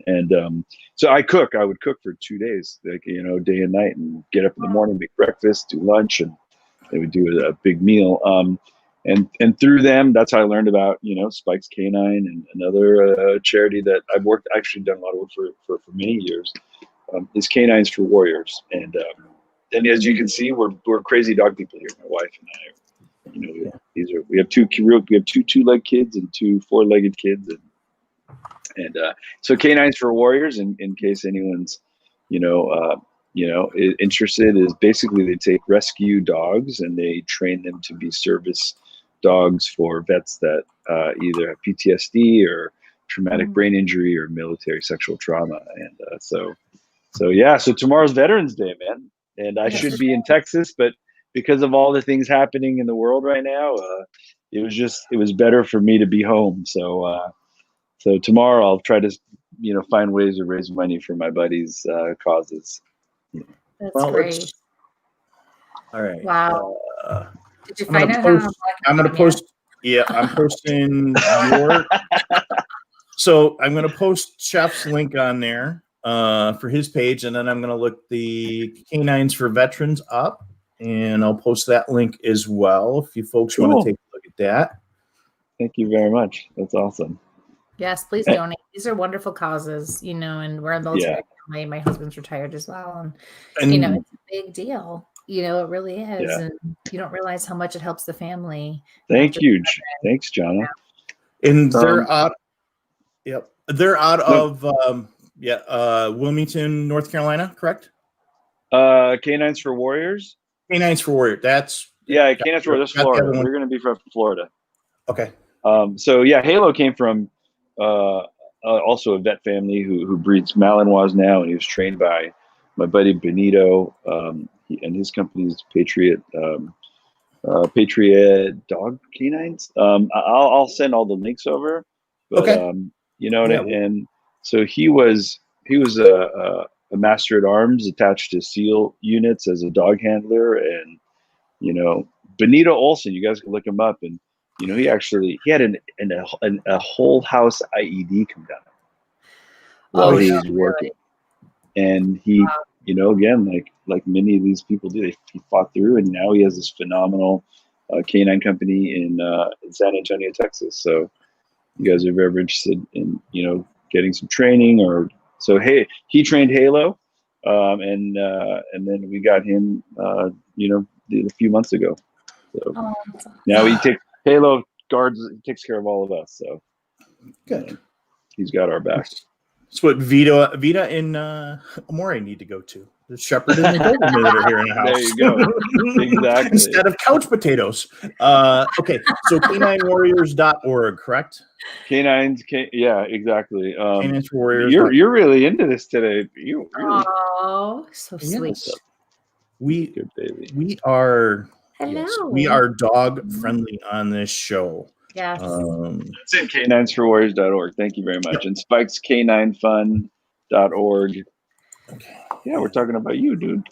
and so I would cook for 2 days, like day and night, and get up in the morning, make breakfast, do lunch, and they would do a big meal. And through them, that's how I learned about Spike's Canine and another charity that I've actually done a lot of work for many years. Is Canines for Warriors, and as you can see, we're crazy dog people here. My wife and I, we have two two-legged kids and two four-legged kids, and so Canines for Warriors, in case anyone's interested, is basically they take rescue dogs and they train them to be service dogs for vets that either have PTSD or traumatic brain injury or military sexual trauma, and so tomorrow's Veterans Day, man, and I should be in Texas, but because of all the things happening in the world right now, it was better for me to be home. So tomorrow I'll try to find ways to raise money for my buddies' causes. That's great. All right. Wow. Did you find out how I'm going to post. Yeah, I'm posting your. So I'm going to post Chef's link on there for his page, and then I'm going to look the Canines for Veterans up, and I'll post that link as well if you folks want to take a look at that. Thank you very much. That's awesome. Yes, please donate. These are wonderful causes, and we're a military family. My husband's retired as well, and it's a big deal. It really is, and you don't realize how much it helps the family. Thanks, Jonna. And they're out. Yep, they're out of Wilmington, North Carolina, correct? Canines for Warriors. Canines for Warriors. That's Canines for Warriors. That's Florida. We're going to be from Florida. Okay. So yeah, Halo came from also a vet family who breeds Malinois now, and he was trained by my buddy Benito, and his company is Patriot Dog Canines. I'll send all the links over, but you know, and so he was a master at arms attached to SEAL units as a dog handler, and you know, Benito Olson, you guys can look him up, and you know, he had a whole house IED come down while he was working, and he, you know, again, like many of these people do, he fought through, and now he has this phenomenal canine company in San Antonio, Texas. So, you guys are ever interested in, you know, getting some training, or so, hey, he trained Halo, and then we got him, you know, a few months ago. So now Halo takes care of all of us. So good. He's got our back. It's what Vita and Amore need to go to. The shepherd and the golden are here in the house. There you go. Exactly. Instead of couch potatoes. Okay, so caninewarriors.org, correct? Canines, yeah, exactly. Canines Warriors. You're really into this today. You really, so sweet. Yes. We are we are dog friendly on this show. Yes. That's in caninesforwarriors.org. Thank you very much. And Spike's caninefund.org. Okay. Yeah, we're talking about you, dude.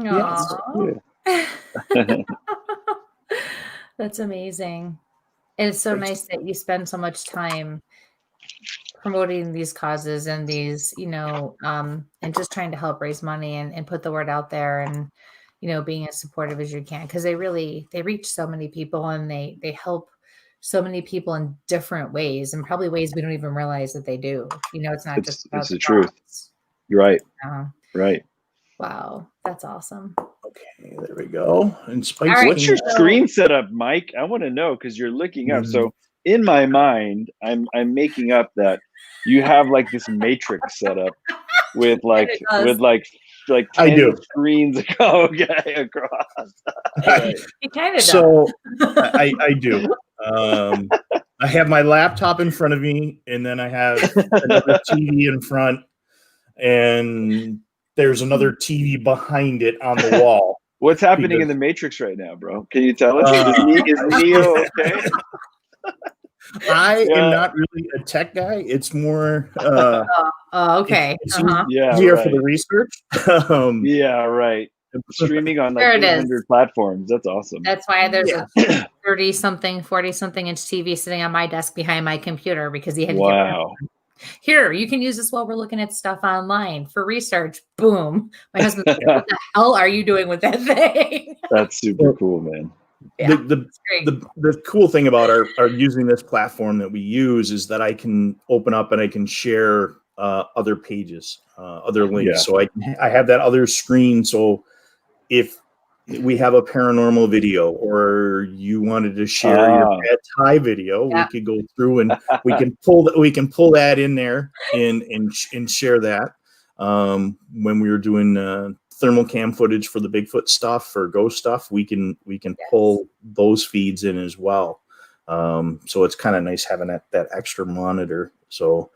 Yes. Yeah. That's amazing. And it's so nice that you spend so much time promoting these causes and these, you know, and just trying to help raise money and put the word out there, and, you know, being as supportive as you can, because they reach so many people, and they help so many people in different ways, and probably ways we don't even realize that they do. You know, it's not just about the truth. You're right. Right. Wow, that's awesome. Okay, there we go. And Spike, what's your screen setup, Mike? I want to know, because you're looking up. So in my mind, I'm making up that you have like this matrix setup with 10 screens across. He kind of does. So I do. I have my laptop in front of me, and then I have another TV in front, and there's another TV behind it on the wall. What's happening in the Matrix right now, bro? Can you tell us? Is Neo okay? I am not really a tech guy. It's more okay. It's easier for the research. Yeah, right. Streaming on like 800 platforms. That's awesome. That's why there's a 30-something, 40-something inch TV sitting on my desk behind my computer, because he had to get here, you can use this while we're looking at stuff online for research. Boom. My husband's like, what the hell are you doing with that thing? That's super cool, man. Yeah, the cool thing about our using this platform that we use is that I can open up and I can share other pages, other links. So I have that other screen. So if we have a paranormal video, or you wanted to share your pet Thai video, we could go through and we can pull that in there and share that. When we were doing thermal cam footage for the Bigfoot stuff or ghost stuff, we can pull those feeds in as well. So it's kind of nice having that extra monitor. So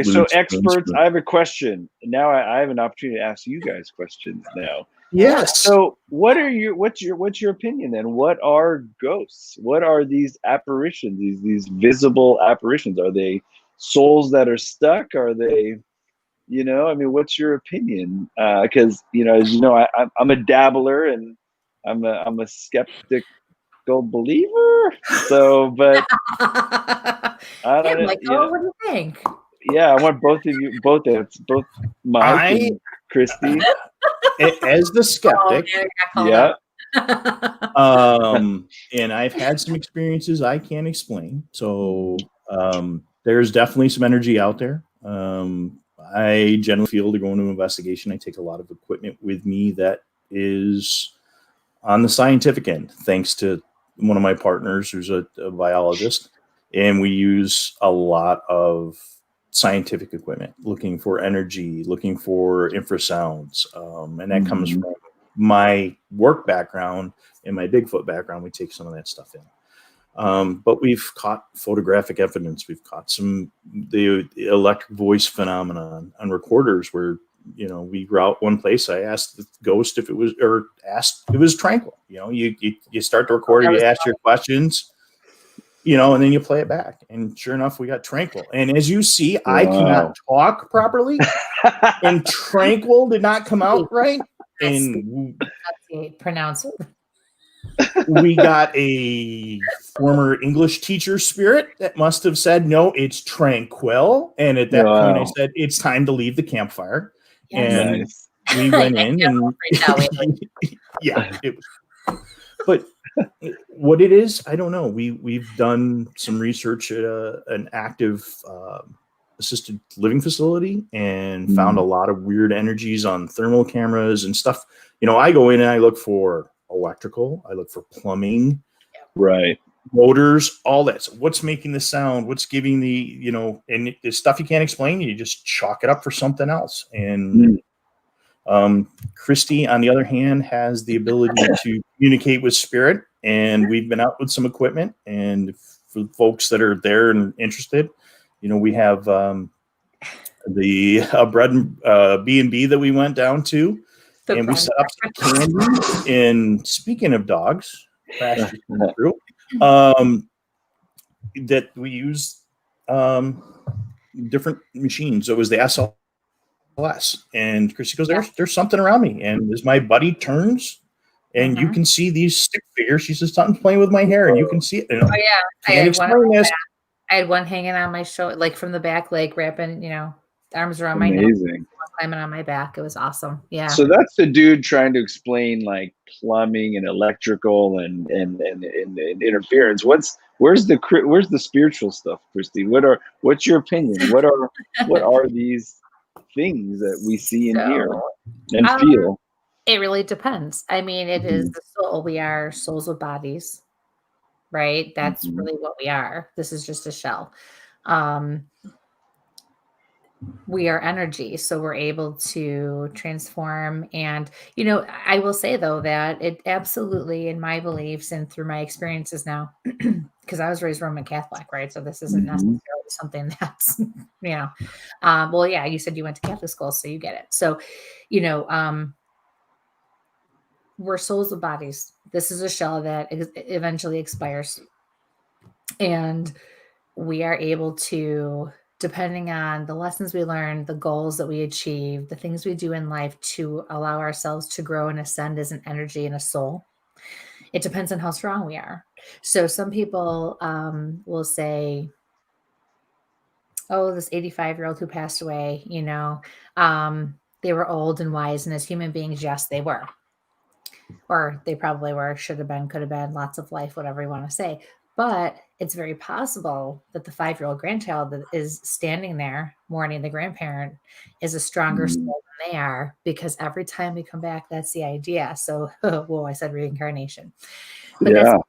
so experts, I have a question. Now I have an opportunity to ask you guys questions now. Yes. So what's your opinion then? What are ghosts? What are these apparitions? These visible apparitions? Are they souls that are stuck? Are they, you know, I mean, what's your opinion? Because, you know, as you know, I'm a dabbler, and I'm a skeptical believer. So, but I don't know. Like, what do you think? Yeah, I want both of you, both Mike and Christy. As the skeptic, and I've had some experiences I can't explain. So there's definitely some energy out there. I generally feel to go into an investigation, I take a lot of equipment with me that is on the scientific end, thanks to one of my partners who's a biologist, and we use a lot of scientific equipment, looking for energy, looking for infrasounds, and that comes from my work background and my Bigfoot background. We take some of that stuff in. But we've caught photographic evidence. We've caught the electric voice phenomenon on recorders where, we were out one place. I asked the ghost if it was tranquil. You start the recorder, you ask your questions, and then you play it back. And sure enough, we got tranquil. And as you see, I cannot talk properly, and tranquil did not come out right. And pronounce it. We got a former English teacher spirit that must have said, no, it's tranquil. And at that point, I said, it's time to leave the campfire. Yes. And we went in and yeah, it was. But what it is, I don't know. We've done some research at an active assisted living facility and found a lot of weird energies on thermal cameras and stuff. I go in and I look for electrical, I look for plumbing, right, motors, all that. So what's making the sound, what's giving the, and the stuff you can't explain, you just chalk it up for something else. And Christy, on the other hand, has the ability to communicate with spirit, and we've been out with some equipment. And for folks that are there and interested, we have the bread and B&B that we went down to. And we set up some candy. And speaking of dogs, that we use different machines. So it was the SLS. And Chrissy goes, there's something around me. And as my buddy turns, and you can see these stick figures, she says, something's playing with my hair, and you can see it. And I had one hanging on my shoulder, like from the back, like wrapping, arms around my neck, climbing on my back. It was awesome. Yeah. So that's the dude trying to explain like plumbing and electrical and interference. Where's the spiritual stuff, Christy? What's your opinion? What are these things that we see and hear and feel? It really depends. I mean, it is the soul. We are souls with bodies, right? That's really what we are. This is just a shell. We are energy, so we're able to transform. And I will say though that it absolutely, in my beliefs and through my experiences now, because I was raised Roman Catholic, right? So this isn't necessarily something that's well, yeah, you said you went to Catholic school, so you get it. So we're souls with bodies. This is a shell that eventually expires, and we are able to, depending on the lessons we learn, the goals that we achieve, the things we do in life, to allow ourselves to grow and ascend as an energy and a soul. It depends on how strong we are. So some people will say, oh, this 85-year-old who passed away, they were old and wise, and as human beings, yes, they were. Or they probably were, should have been, could have been, lots of life, whatever you want to say. But it's very possible that the 5-year-old grandchild that is standing there mourning the grandparent is a stronger soul than they are, because every time we come back, that's the idea. So, I said reincarnation. But that's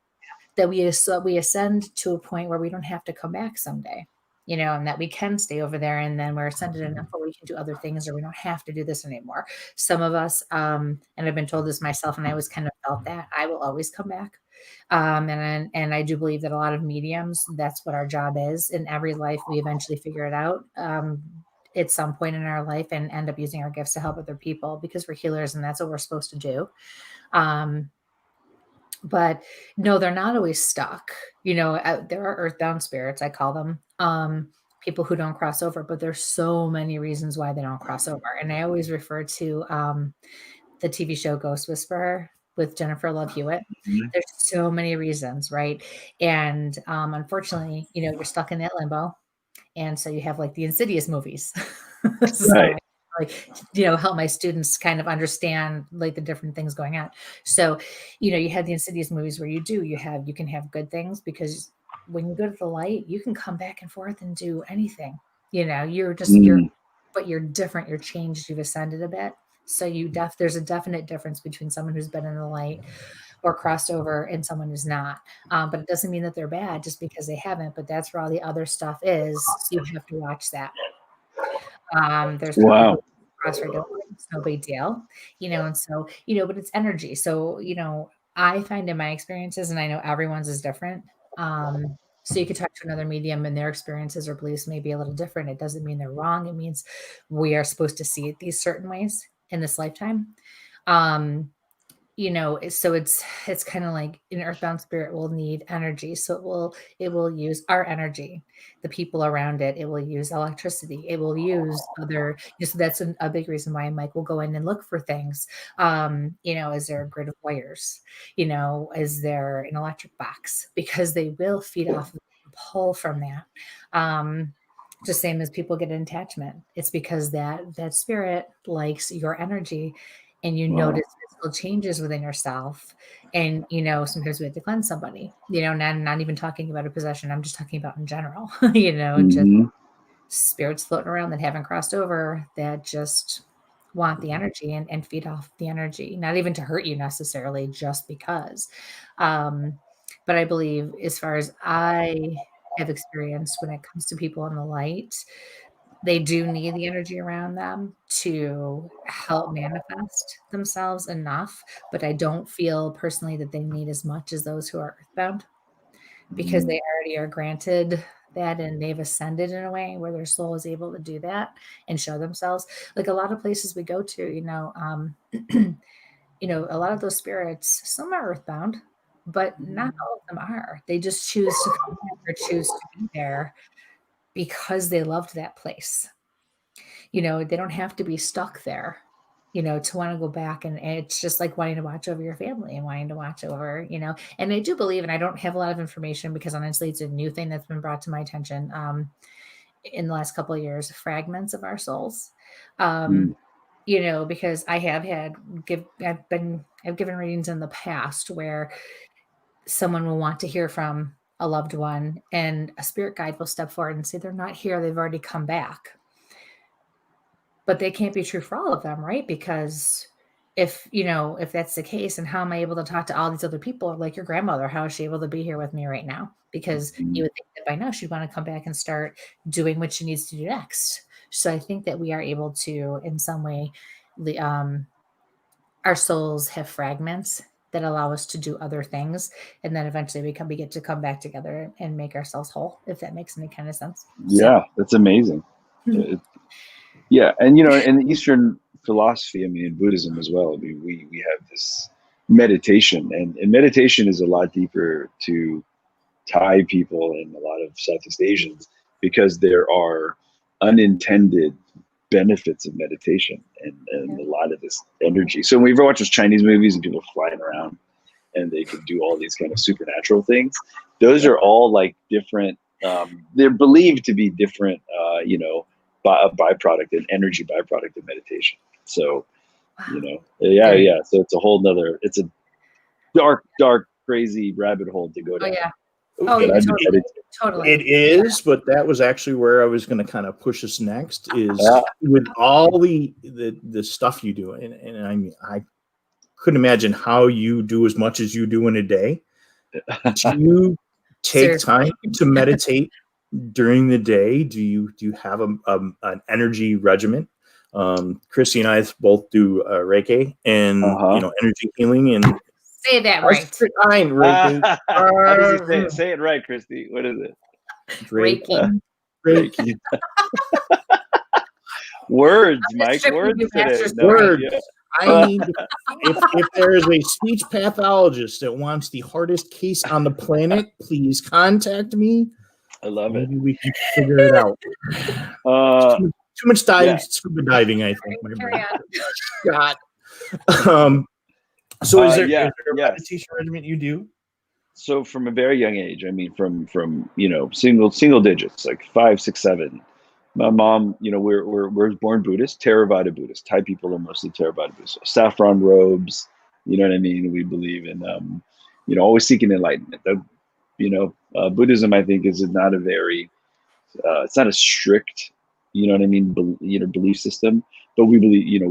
that we ascend to a point where we don't have to come back someday, and that we can stay over there, and then we're ascended enough where we can do other things, or we don't have to do this anymore. Some of us, and I've been told this myself, and I always kind of felt that I will always come back. And I do believe that a lot of mediums, that's what our job is. In every life, we eventually figure it out at some point in our life, and end up using our gifts to help other people, because we're healers, and that's what we're supposed to do. But no, they're not always stuck. There are earthbound spirits, I call them, people who don't cross over, but there's so many reasons why they don't cross over. And I always refer to the TV show Ghost Whisperer with Jennifer Love Hewitt. There's so many reasons, right? And unfortunately, you're stuck in that limbo. And so you have like the Insidious movies. So help my students kind of understand like the different things going on. So, you have the Insidious movies where you can have good things, because when you go to the light, you can come back and forth and do anything. You're but you're different. You're changed. You've ascended a bit. So there's a definite difference between someone who's been in the light or crossed over and someone who's not. But it doesn't mean that they're bad just because they haven't. But that's where all the other stuff is. So you have to watch that. There's cross-regulation, it's no big deal, and so, but it's energy. So, I find in my experiences, and I know everyone's is different, So you could talk to another medium and their experiences or beliefs may be a little different. It doesn't mean they're wrong. It means we are supposed to see it these certain ways in this lifetime. So it's kind of like an earthbound spirit will need energy. So it will use our energy, the people around it. It will use electricity. It will use other, so that's a big reason why Mike will go in and look for things. Is there a grid of wires? Is there an electric box? Because they will feed off and pull from that. Just same as people get an attachment. It's because that spirit likes your energy, and notice physical changes within yourself. And sometimes we have to cleanse somebody. Not even talking about a possession. I'm just talking about in general. Just spirits floating around that haven't crossed over, that just want the energy and feed off the energy. Not even to hurt you necessarily, just because. But I believe, as far as I have experienced, when it comes to people in the light, they do need the energy around them to help manifest themselves enough. But I don't feel personally that they need as much as those who are earthbound, because they already are granted that, and they've ascended in a way where their soul is able to do that and show themselves. Like a lot of places we go to, a lot of those spirits, some are earthbound, but not all of them are. They just choose to come back or choose to be there because they loved that place. They don't have to be stuck there, to want to go back. And it's just like wanting to watch over your family and wanting to watch over, and I do believe, and I don't have a lot of information because honestly, it's a new thing that's been brought to my attention in the last couple of years, fragments of our souls. Because I have I've given readings in the past where someone will want to hear from a loved one, and a spirit guide will step forward and say, they're not here. They've already come back. But they can't be true for all of them, right? Because if that's the case, and how am I able to talk to all these other people? Like your grandmother, how is she able to be here with me right now? Because you would think that by now she'd want to come back and start doing what she needs to do next. So I think that we are able to, in some way, our souls have fragments that allow us to do other things, and then eventually we get to come back together and make ourselves whole, if that makes any kind of sense. Yeah, that's amazing. Yeah, and in the Eastern philosophy, in Buddhism as well, we have this meditation, and meditation is a lot deeper to Thai people and a lot of Southeast Asians, because there are unintended benefits of meditation and a lot of this energy. So when we ever watch those Chinese movies and people flying around and they can do all these kind of supernatural things, those are all like different. They're believed to be different, a byproduct, an energy byproduct of meditation. So, yeah. So it's a whole nother, it's a dark, crazy rabbit hole to go down. Oh, yeah. Oh, yeah, totally. It is, but that was actually where I was going to kind of push us next, is with all the stuff you do. And I couldn't imagine how you do as much as you do in a day. Do you take time to meditate during the day? Do you have an energy regiment? Christy and I both do Reiki and energy healing, and say that right. Reiki. How does he say it? Say it right, Christy. What is it? Reiki. Reiki. Words, Mike. Words today. Words. Yeah. I need, if there is a speech pathologist that wants the hardest case on the planet, please contact me. I love it. Maybe we can figure it out. Too much scuba diving, I think. God. So is there a meditation regimen you do? So from a very young age, from single digits, like 5, 6, 7. My mom, we're born Buddhist, Theravada Buddhist. Thai people are mostly Theravada Buddhist. Saffron robes, you know what I mean? We believe in, always seeking enlightenment. Buddhism, I think, is not a very, it's not a strict, belief system. But we believe,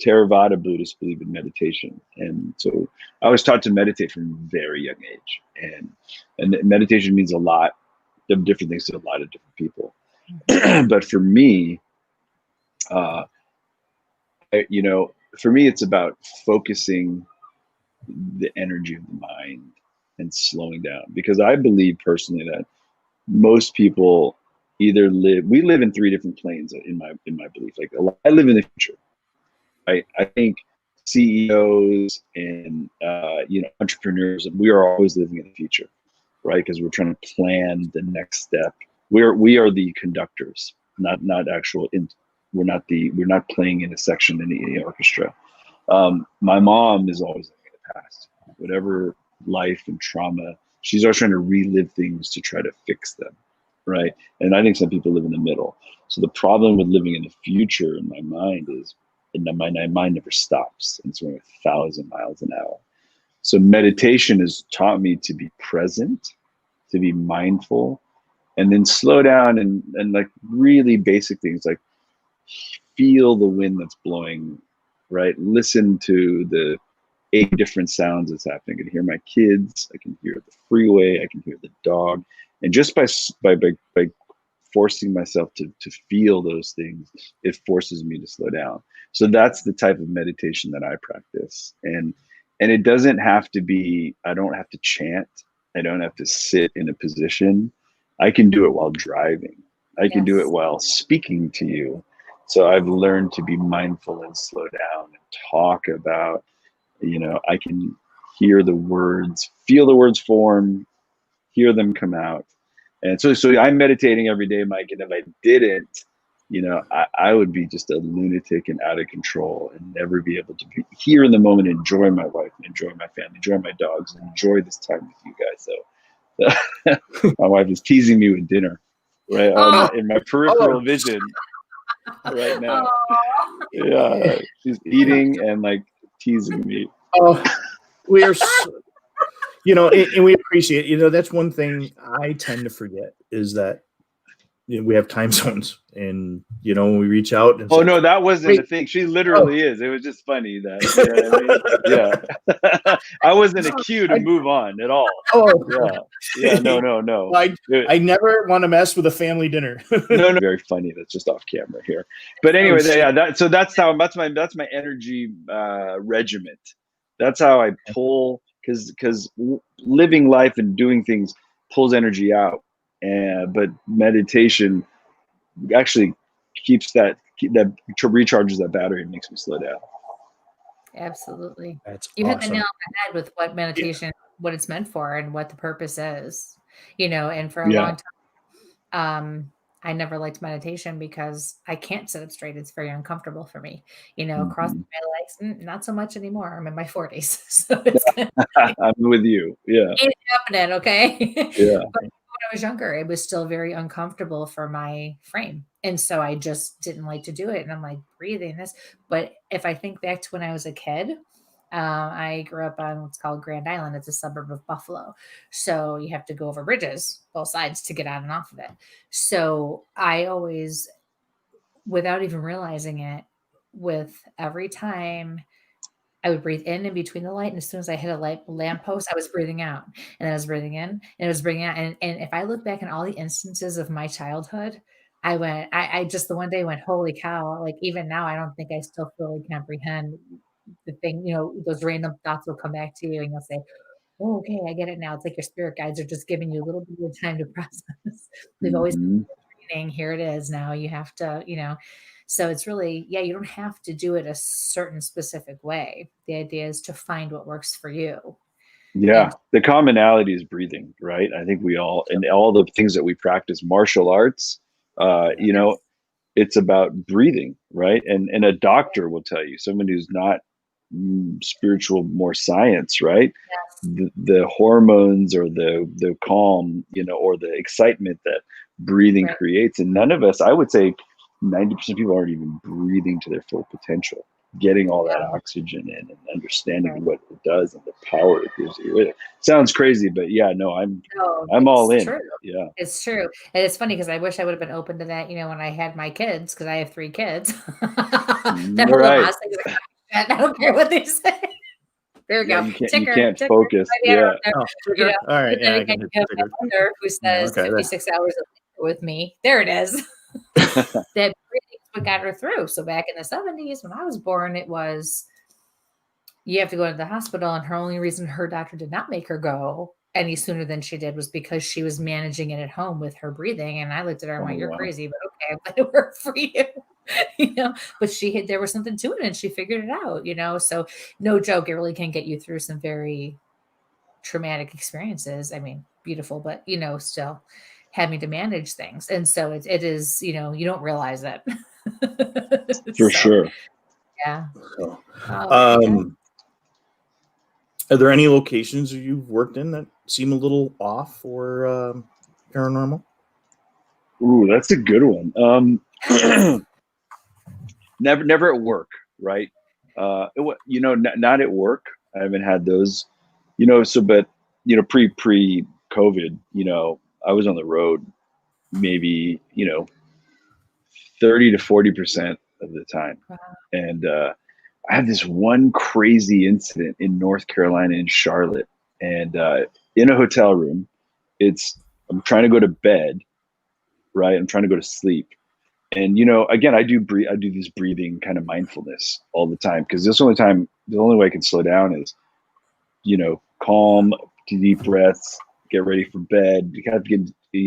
Theravada Buddhists believe in meditation, and so I was taught to meditate from a very young age, and meditation means a lot of different things to a lot of different people. But for me, it's about focusing the energy of the mind and slowing down, because I believe personally that most people either we live in three different planes in my belief. Like, I live in the future. I think CEOs and entrepreneurs, we are always living in the future, right? Because we're trying to plan the next step. We are the conductors, not actual. We're not playing in a section in the orchestra. My mom is always living in the past. Whatever life and trauma, she's always trying to relive things to try to fix them, right? And I think some people live in the middle. So the problem with living in the future, in my mind, is my mind never stops. And it's going 1,000 miles an hour. So meditation has taught me to be present, to be mindful, and then slow down and like really basic things like feel the wind that's blowing, right? Listen to the 8 different sounds that's happening. I can hear my kids, I can hear the freeway, I can hear the dog. And just by forcing myself to feel those things, it forces me to slow down. So that's the type of meditation that I practice. And it doesn't have to be, I don't have to chant. I don't have to sit in a position. I can do it while driving. I can do it while speaking to you. So I've learned to be mindful and slow down and talk about, I can hear the words, feel the words form, hear them come out. And so I'm meditating every day, Mike. And if I didn't, I would be just a lunatic and out of control and never be able to be here in the moment, enjoy my wife, enjoy my family, enjoy my dogs, and enjoy this time with you guys. So my wife is teasing me with dinner, right? In my peripheral vision right now. Yeah, she's eating and like teasing me. Oh, we are, and we appreciate, that's one thing I tend to forget is that we have time zones, and when we reach out. And no, that wasn't a thing. She literally is. It was just funny that. Yeah. I wasn't a cue to move on at all. Oh, yeah. No. I never want to mess with a family dinner. No, very funny. That's just off camera here. But anyway, that's my energy regiment. That's how I pull, because living life and doing things pulls energy out. But meditation actually recharges that battery and makes me slow down. Absolutely. That's you awesome. hit the nail on the head with what meditation, what it's meant for, and what the purpose is. And for a long time, I never liked meditation because I can't sit up straight. It's very uncomfortable for me. Crossing my legs, not so much anymore. I'm in my 40s, so it's I'm with you. Yeah, ain't happening. Okay. Yeah. But when I was younger, it was still very uncomfortable for my frame. And so I just didn't like to do it. And I'm like breathing this. But if I think back to when I was a kid, I grew up on what's called Grand Island. It's a suburb of Buffalo. So you have to go over bridges, both sides, to get on and off of it. So I always, without even realizing it, with every time I would breathe in between the light, and as soon as I hit a lamppost, I was breathing out, and then I was breathing in, and it was breathing out. And if I look back in all the instances of my childhood, I just the one day went, holy cow! Like even now, I don't think I still fully comprehend the thing. Those random thoughts will come back to you, and you'll say, "Oh, okay, I get it now." It's like your spirit guides are just giving you a little bit of time to process. They've always been training. Here it is. Now you have to, So it's really, you don't have to do it a certain specific way. The idea is to find what works for you. Yeah. The commonality is breathing, right? I think we all, and all the things that we practice, martial arts, it's about breathing, right? And a doctor will tell you, someone who's not spiritual, more science, right? Yes. The hormones or the calm, or the excitement that breathing creates. And none of us, I would say 90% of people aren't even breathing to their full potential, getting all that oxygen in and understanding what it does and the power it gives you. It sounds crazy, but I'm all in. True. Yeah, it's true. And it's funny because I wish I would have been open to that, when I had my kids, because I have 3 kids. That's right. I don't care what they say. There we go. You can't focus. Yeah. All right. Yeah, again, you have my mother who says 56 hours with me. There it is. That breathing is what got her through. So back in the 70s, when I was born, it was you have to go to the hospital, and her only reason her doctor did not make her go any sooner than she did was because she was managing it at home with her breathing. And I looked at her and went, "You're crazy, but okay, I'm going to work for you." But there was something to it and she figured it out. So no joke, it really can get you through some very traumatic experiences. I mean, beautiful, but still having to manage things. And so it is, you don't realize it. For sure. Yeah. Are there any locations you've worked in that seem a little off or paranormal? Ooh, that's a good one. Never at work, right? Not at work. I haven't had those, but pre-COVID, I was on the road maybe, 30 to 40% of the time. Wow. And I had this one crazy incident in North Carolina, in Charlotte, and in a hotel room. I'm trying to go to bed, right? I'm trying to go to sleep. And, again, I do this breathing kind of mindfulness all the time, because the only way I can slow down is, calm, deep breaths, get ready for bed. You kind of get,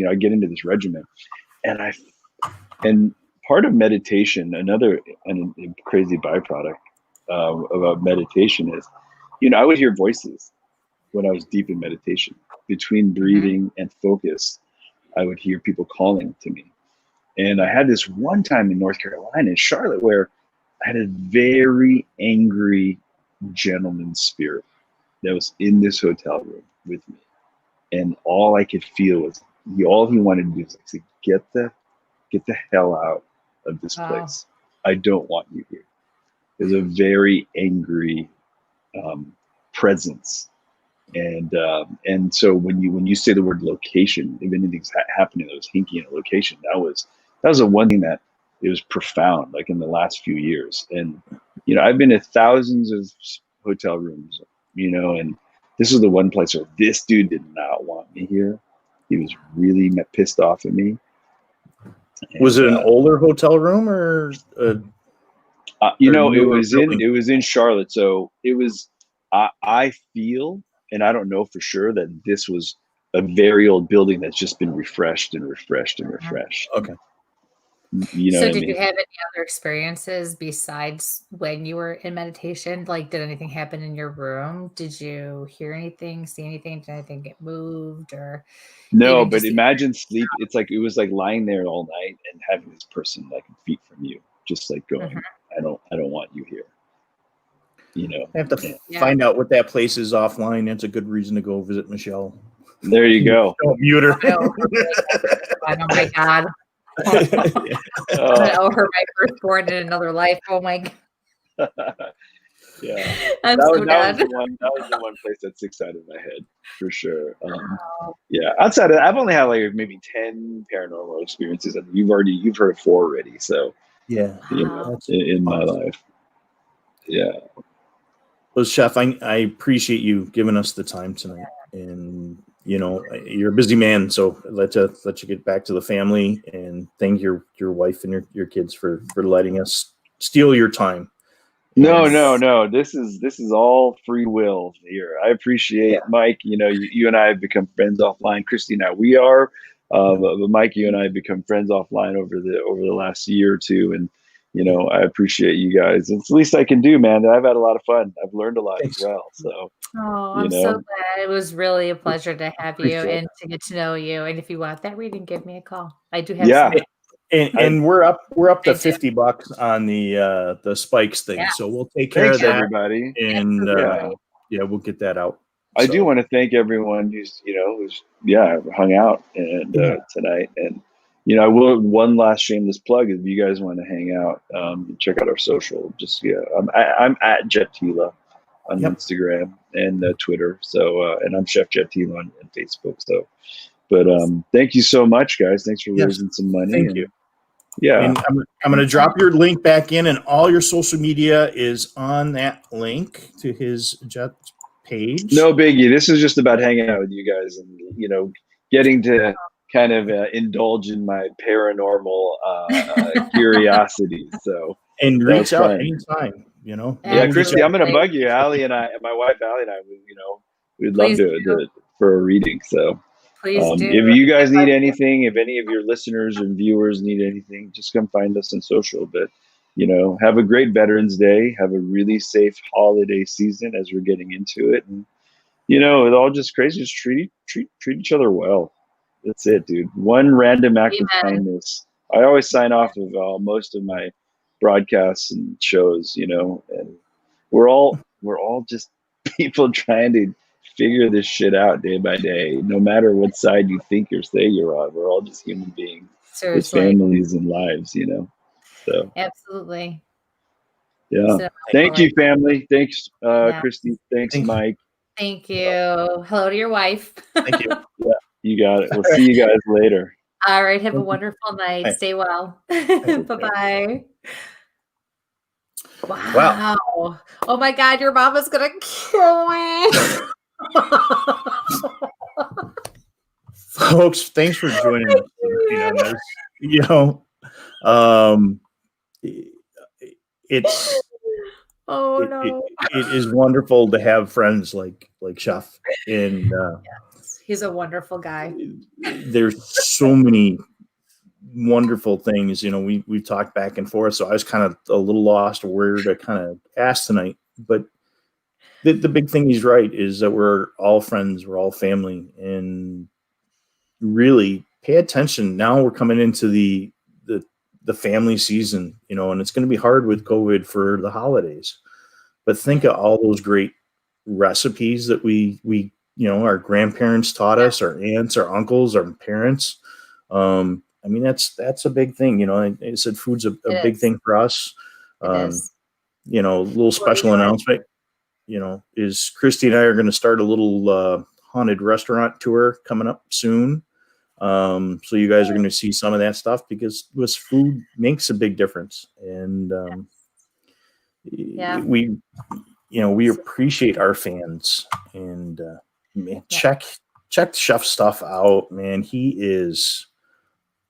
I get into this regiment, and part of meditation, another and a crazy byproduct about meditation is, I would hear voices when I was deep in meditation. Between breathing and focus, I would hear people calling to me. And I had this one time in North Carolina, in Charlotte, where I had a very angry gentleman spirit that was in this hotel room with me. And all I could feel was, all he wanted to do was say, get the hell out of this place. I don't want you here. There's a very angry presence. And so when you say the word location, if anything's happening that was hinky in a location, that was the one thing that it was profound, like in the last few years. And I've been to thousands of hotel rooms, and this is the one place where this dude did not want me here. He was really pissed off at me. And, was it an older hotel room or? It was in Charlotte, so it was. I feel, and I don't know for sure, that this was a very old building that's just been refreshed and refreshed and refreshed. Okay. So did you have any other experiences besides when you were in meditation? Like, did anything happen in your room? Did you hear anything, see anything? Did anything get moved or? No, but imagine sleep. It's like, it was like lying there all night and having this person like feet from you, just like going, I don't want you here. I have to find out what that place is offline. That's a good reason to go visit Michelle. There you go. Don't mute her. Oh my God. I'm gonna owe her my firstborn in another life. Oh my God. Yeah, that was the one place that sticks out in my head for sure. Yeah, outside of, I've only had like maybe 10 paranormal experiences, and you've heard 4 already. So yeah, in my life. Yeah. Well, Chef, I appreciate you giving us the time tonight, and you're a busy man, so let you get back to the family, and thank your wife and your kids for letting us steal your time. No. This is all free will here. I appreciate Mike. You and I have become friends offline. Christy and I, we are. But Mike, you and I have become friends offline over the last year or two, and I appreciate you guys. It's the least I can do, man. I've had a lot of fun. I've learned a lot as well. So. I'm so glad. It was really a pleasure to have you and to get to know you. And if you want that reading, give me a call. I do have some. And we're up to $50 on the spikes thing. So we'll take care of that, everybody. And we'll get that out. I do want to thank everyone who's hung out and tonight. And I will, one last shameless plug, if you guys want to hang out, check out our social. Just I'm at Jet Tila on Instagram and Twitter. So and I'm Chef Jet Tila on Facebook. So, but thank you so much, guys. Thanks for raising some money. Thank you. Yeah, and I'm going to drop your link back in, and all your social media is on that link to his Jet page. No biggie. This is just about hanging out with you guys and getting to kind of indulge in my paranormal curiosity. So and reach out anytime. Yeah, Christy, I'm going to bug you. My wife Allie and I, we'd love to for a reading. So please do. If you guys need anything, if any of your listeners and viewers need anything, just come find us on social. But, have a great Veterans Day. Have a really safe holiday season as we're getting into it. And, with all just crazy, just treat each other well. That's it, dude. One random act of kindness. I always sign off of most of my broadcasts and shows, and we're all just people trying to figure this shit out day by day. No matter what side you think or say you're on, we're all just human beings with families and lives, So absolutely. Yeah. So thank you, family. Thanks, Kristi. Thanks, Mike. Thank you. Hello to your wife. Thank you. Yeah, you got it. We'll see you guys later. All right. Have a wonderful night. Bye. Stay well. Bye-bye. Wow. Oh my God, your mama's gonna kill me. Folks, thanks for joining us. It's it is wonderful to have friends like Chef, and yes, he's a wonderful guy. There's so many wonderful things. We've talked back and forth, so I was kind of a little lost where to kind of ask tonight, but the big thing he's right is that we're all friends, we're all family, and really pay attention. Now we're coming into the family season, and it's going to be hard with COVID for the holidays, but think of all those great recipes that we our grandparents taught us, our aunts, our uncles, our parents. I mean, that's a big thing. I said food's a big thing for us. A little special announcement, is Kristi and I are going to start a little haunted restaurant tour coming up soon. So you guys are going to see some of that stuff, because this food makes a big difference. And we appreciate our fans, and man, check Chef's stuff out, man. He is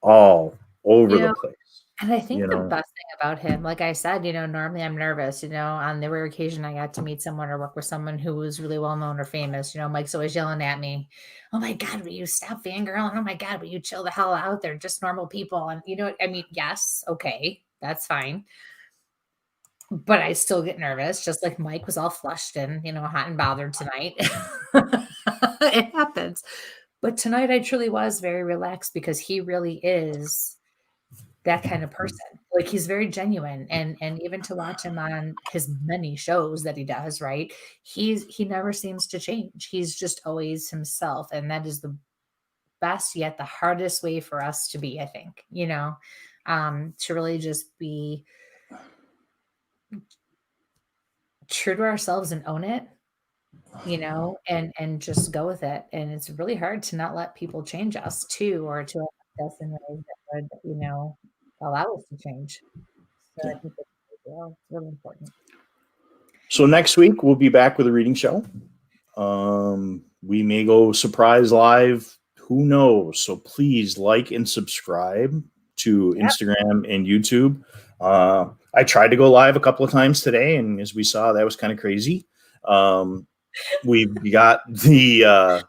all over the place. And I think the best thing about him, like I said, normally I'm nervous, on the rare occasion I got to meet someone or work with someone who was really well known or famous, Mike's always yelling at me, oh my God, will you stop fangirling? Oh my God, will you chill the hell out? They're just normal people. And yes, okay, that's fine. But I still get nervous, just like Mike was all flushed and, hot and bothered tonight. It happens. But tonight I truly was very relaxed, because he really is that kind of person. Like, he's very genuine, and even to watch him on his many shows that he does, right? He never seems to change. He's just always himself. And that is the best yet the hardest way for us to be, I think, to really just be true to ourselves and own it, and just go with it. And it's really hard to not let people change us too, or to affect us in ways that would, allow us to change. So I think it's really important. So next week we'll be back with a reading show. We may go surprise live. Who knows? So please like and subscribe to Instagram and YouTube. I tried to go live a couple of times today, and as we saw, that was kind of crazy. We've got the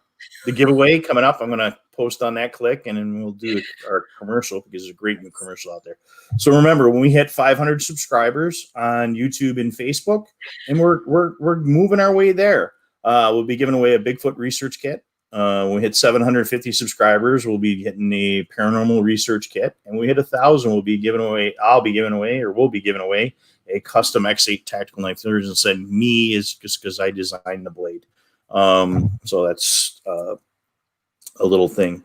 giveaway coming up. I'm going to post on that click, and then we'll do our commercial, because there's a great new commercial out there. So remember, when we hit 500 subscribers on YouTube and Facebook, and we're moving our way there, we'll be giving away a Bigfoot research kit. When we hit 750 subscribers, we'll be getting a paranormal research kit, and when we hit 1,000, we'll be giving away a custom X8 tactical knife. The reason I said me is just because I designed the blade. So that's a little thing.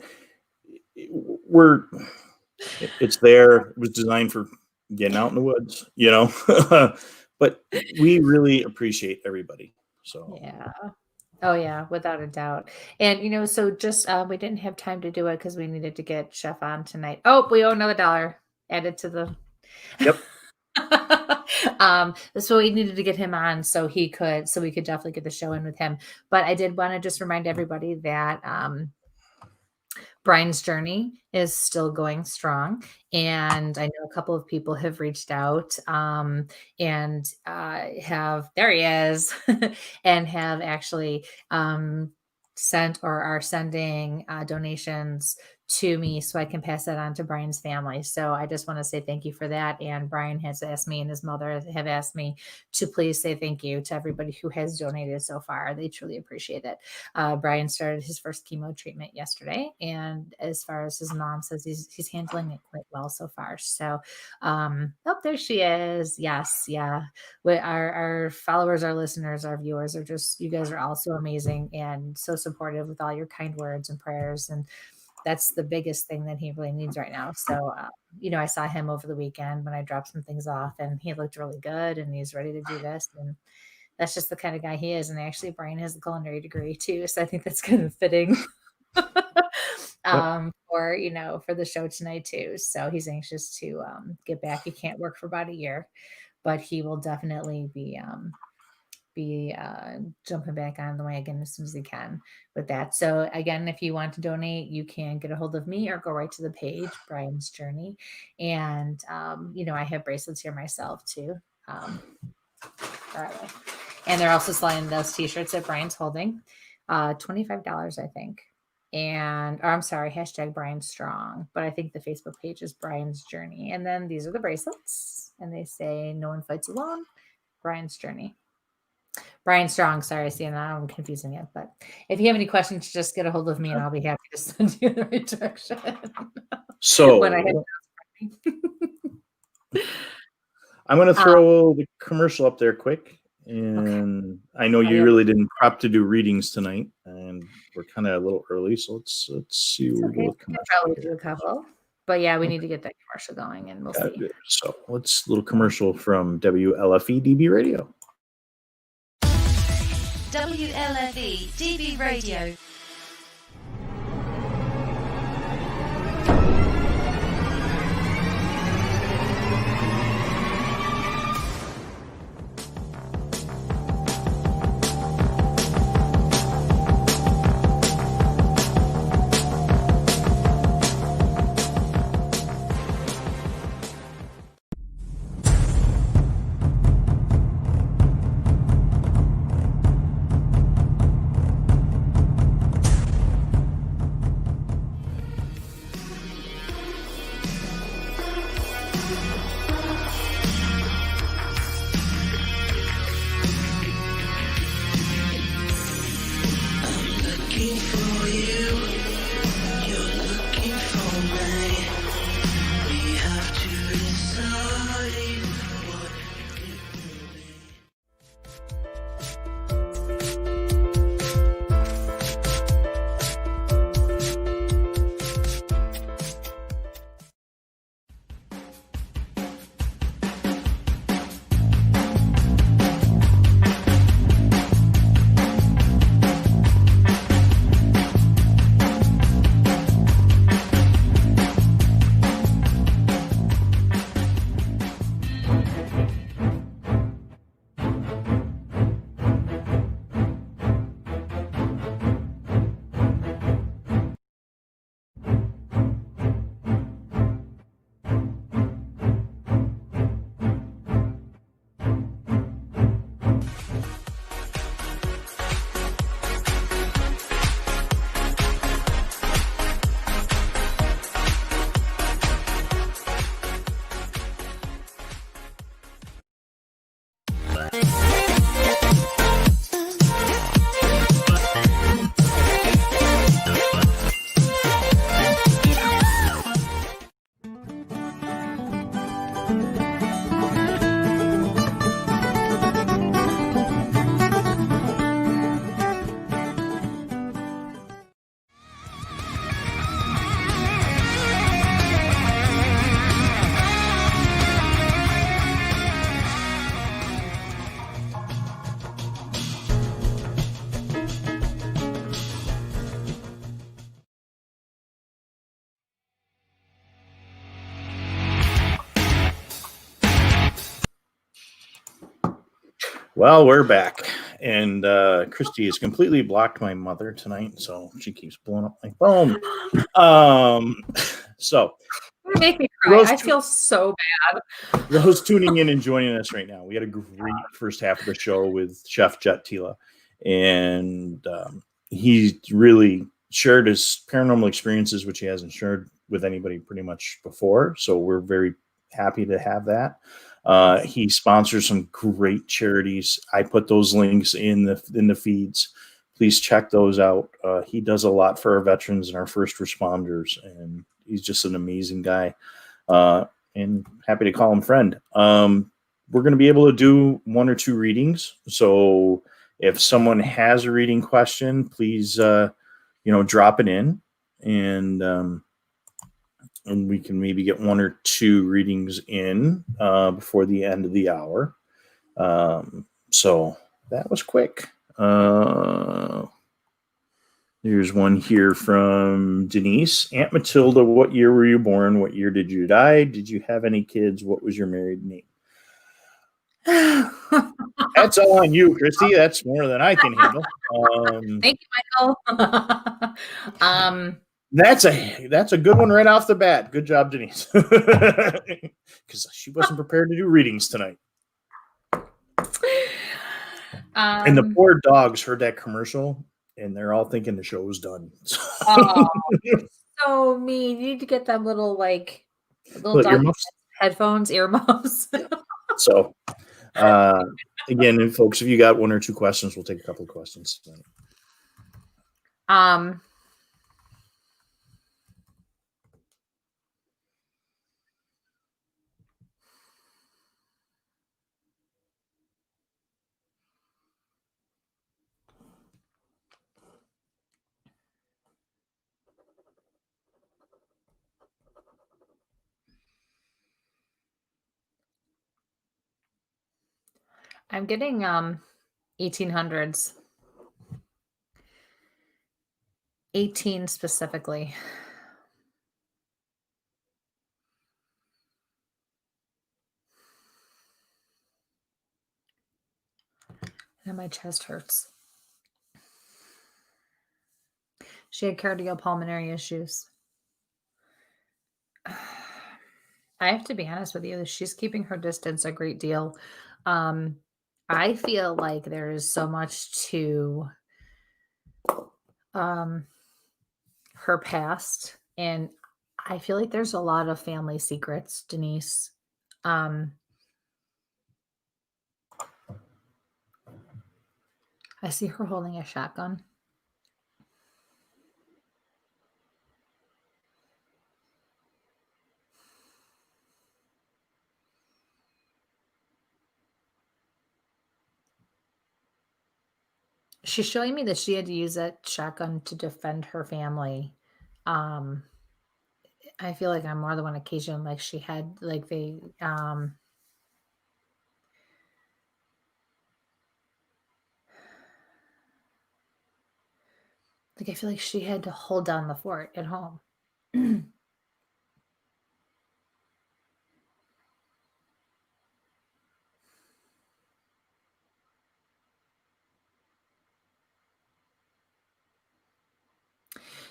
It's there. It was designed for getting out in the woods, but we really appreciate everybody. So yeah. Oh yeah, without a doubt. And so just we didn't have time to do it because we needed to get Chef on tonight. Oh, we owe another $1 added to the so we needed to get him on so we could definitely get the show in with him. But I did want to just remind everybody that Brian's journey is still going strong. And I know a couple of people have reached out there he is, and have actually sent or are sending donations to me so I can pass that on to Brian's family. So I just want to say thank you for that. And Brian has asked me and his mother have asked me to please say thank you to everybody who has donated so far. They truly appreciate it. Brian started his first chemo treatment yesterday. And as far as his mom says, he's handling it quite well so far. So, there she is. Yes. Yeah. Our followers, our listeners, our viewers are just, you guys are all so amazing and so supportive with all your kind words and prayers. And that's the biggest thing that he really needs right now. So, I saw him over the weekend when I dropped some things off and he looked really good and he's ready to do this. And that's just the kind of guy he is. And actually Brian has a culinary degree too. So I think that's kind of fitting for the show tonight too. So he's anxious to get back. He can't work for about a year, but he will definitely be jumping back on the wagon as soon as he can with that. So again, if you want to donate, you can get a hold of me or go right to the page, Brian's Journey. And, I have bracelets here myself too. And they're also selling those t-shirts that Brian's holding, $25, I think. Hashtag Brian Strong, but I think the Facebook page is Brian's Journey. And then these are the bracelets and they say, no one fights alone, Brian's Journey. Brian Strong, sorry, see, now I'm confusing it. But if you have any questions, just get a hold of me and I'll be happy to send you in the right direction. So when I I'm going to throw the commercial up there quick. And okay. I know you really didn't prep to do readings tonight, and we're kind of a little early, so let's see. We'll go with commercial. We'll probably do a couple. But yeah, we need to get that commercial going and we'll see. So let's little commercial from WLFE DB Radio. WLFE DB Radio. Well, we're back, and Christy has completely blocked my mother tonight, so she keeps blowing up my phone. So you make me cry. I feel so bad. Rose tuning in and joining us right now. We had a great first half of the show with Chef Jet Tila, and he really shared his paranormal experiences, which he hasn't shared with anybody pretty much before. So we're very happy to have that. He sponsors some great charities. I put those links in the feeds. Please check those out. He does a lot for our veterans and our first responders, and he's just an amazing guy. And happy to call him friend. We're going to be able to do 1 or 2 readings. So if someone has a reading question, please, drop it in, and we can maybe get 1 or 2 readings in before the end of the hour. So that was quick. There's one here from Denise. Aunt Matilda, what year were you born? What year did you die? Did you have any kids? What was your married name? That's all on you, Christy. That's more than I can handle. Thank you, Michael. That's a good one right off the bat. Good job, Denise. Because she wasn't prepared to do readings tonight. And the poor dogs heard that commercial, and they're all thinking the show's done. So mean. You need to get them little earmuffs? Earmuffs. So, again, and folks, if you got 1 or 2 questions, we'll take a couple of questions tonight. I'm getting 1800s. 18 specifically. And my chest hurts. She had cardiopulmonary issues. I have to be honest with you. She's keeping her distance a great deal. I feel like there is so much to her past, and I feel like there's a lot of family secrets, Denise. I see her holding a shotgun. She's showing me that she had to use that shotgun to defend her family. I feel like on more than one occasion, like she had, like they, like I feel like she had to hold down the fort at home.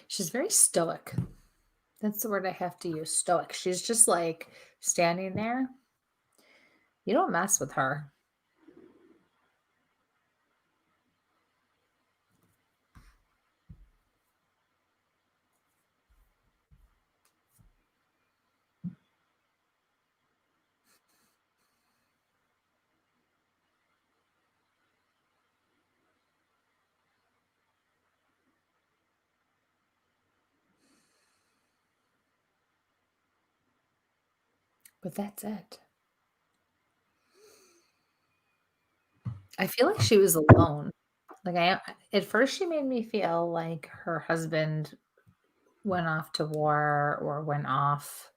She's very stoic. That's the word I have to use, stoic. She's just like standing there. You don't mess with her. But that's it. I feel like she was alone. Like at first she made me feel like her husband went off to war or went off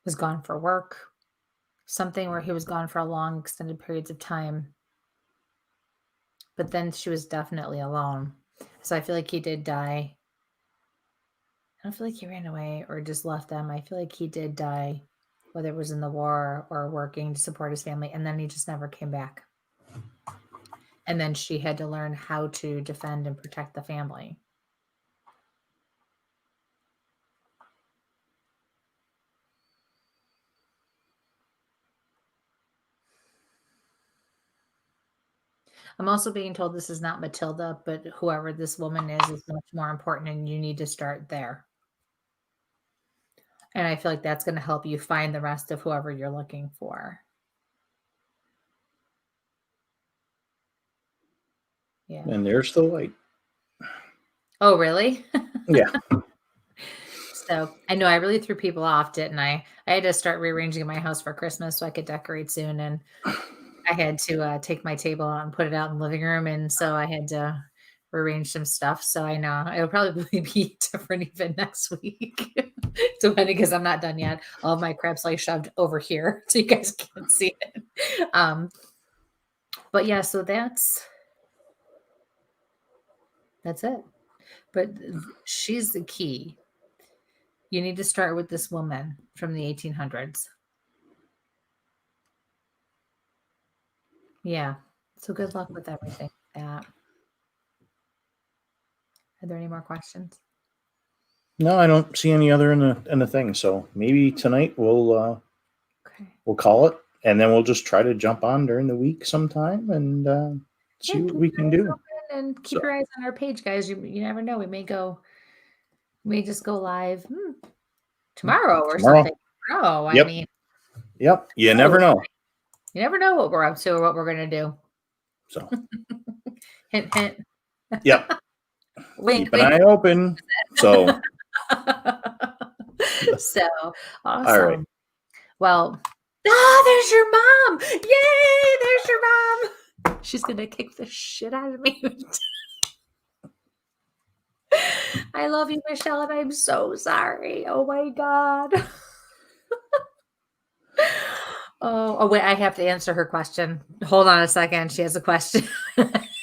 was gone for work, something where he was gone for a long extended periods of time. But then she was definitely alone. So I feel like he did die. I don't feel like he ran away or just left them. I feel like he did die, whether it was in the war or working to support his family, and then he just never came back. And then she had to learn how to defend and protect the family. I'm also being told this is not Matilda, but whoever this woman is much more important, and you need to start there. And I feel like that's going to help you find the rest of whoever you're looking for. Yeah. And there's the light. Oh, really? Yeah. So I know I really threw people off, didn't I? I had to start rearranging my house for Christmas so I could decorate soon. And I had to take my table out and put it out in the living room. And so I had to rearrange some stuff. So I know it'll probably be different even next week. Depending, because I'm not done yet. All of my crap's like shoved over here so you guys can't see it. But yeah, so that's it. But she's the key. You need to start with this woman from the 1800s. Yeah. So good luck with everything. Are there any more questions? No, I don't see any other in the thing. So maybe tonight we'll call it, and then we'll just try to jump on during the week sometime and see what we can do. And keep your eyes on our page, guys. You never know. We may just go live tomorrow or something. Oh, yep. I mean, yep. You never know. You never know what we're up to or what we're going to do. So, hint, hint. Yep. Wink, keep an eye open. So, so awesome. All right. Well, there's your mom. Yay! There's your mom. She's going to kick the shit out of me. I love you, Michelle, and I'm so sorry. Oh my God. Oh, wait, I have to answer her question. Hold on a second. She has a question.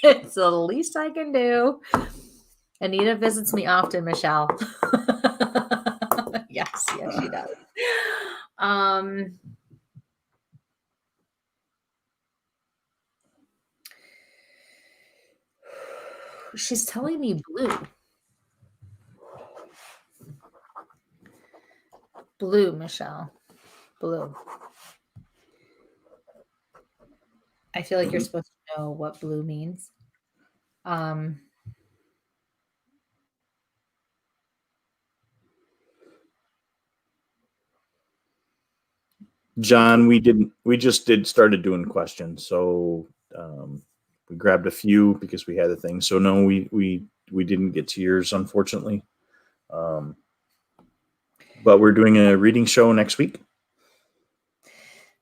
It's the least I can do. Anita visits me often, Michelle. Yes, she does. She's telling me blue. Blue, Michelle. Blue. I feel like you're supposed to know what blue means. John, we just started doing questions. So we grabbed a few because we had a thing. So no, we didn't get to yours, unfortunately. But we're doing a reading show next week.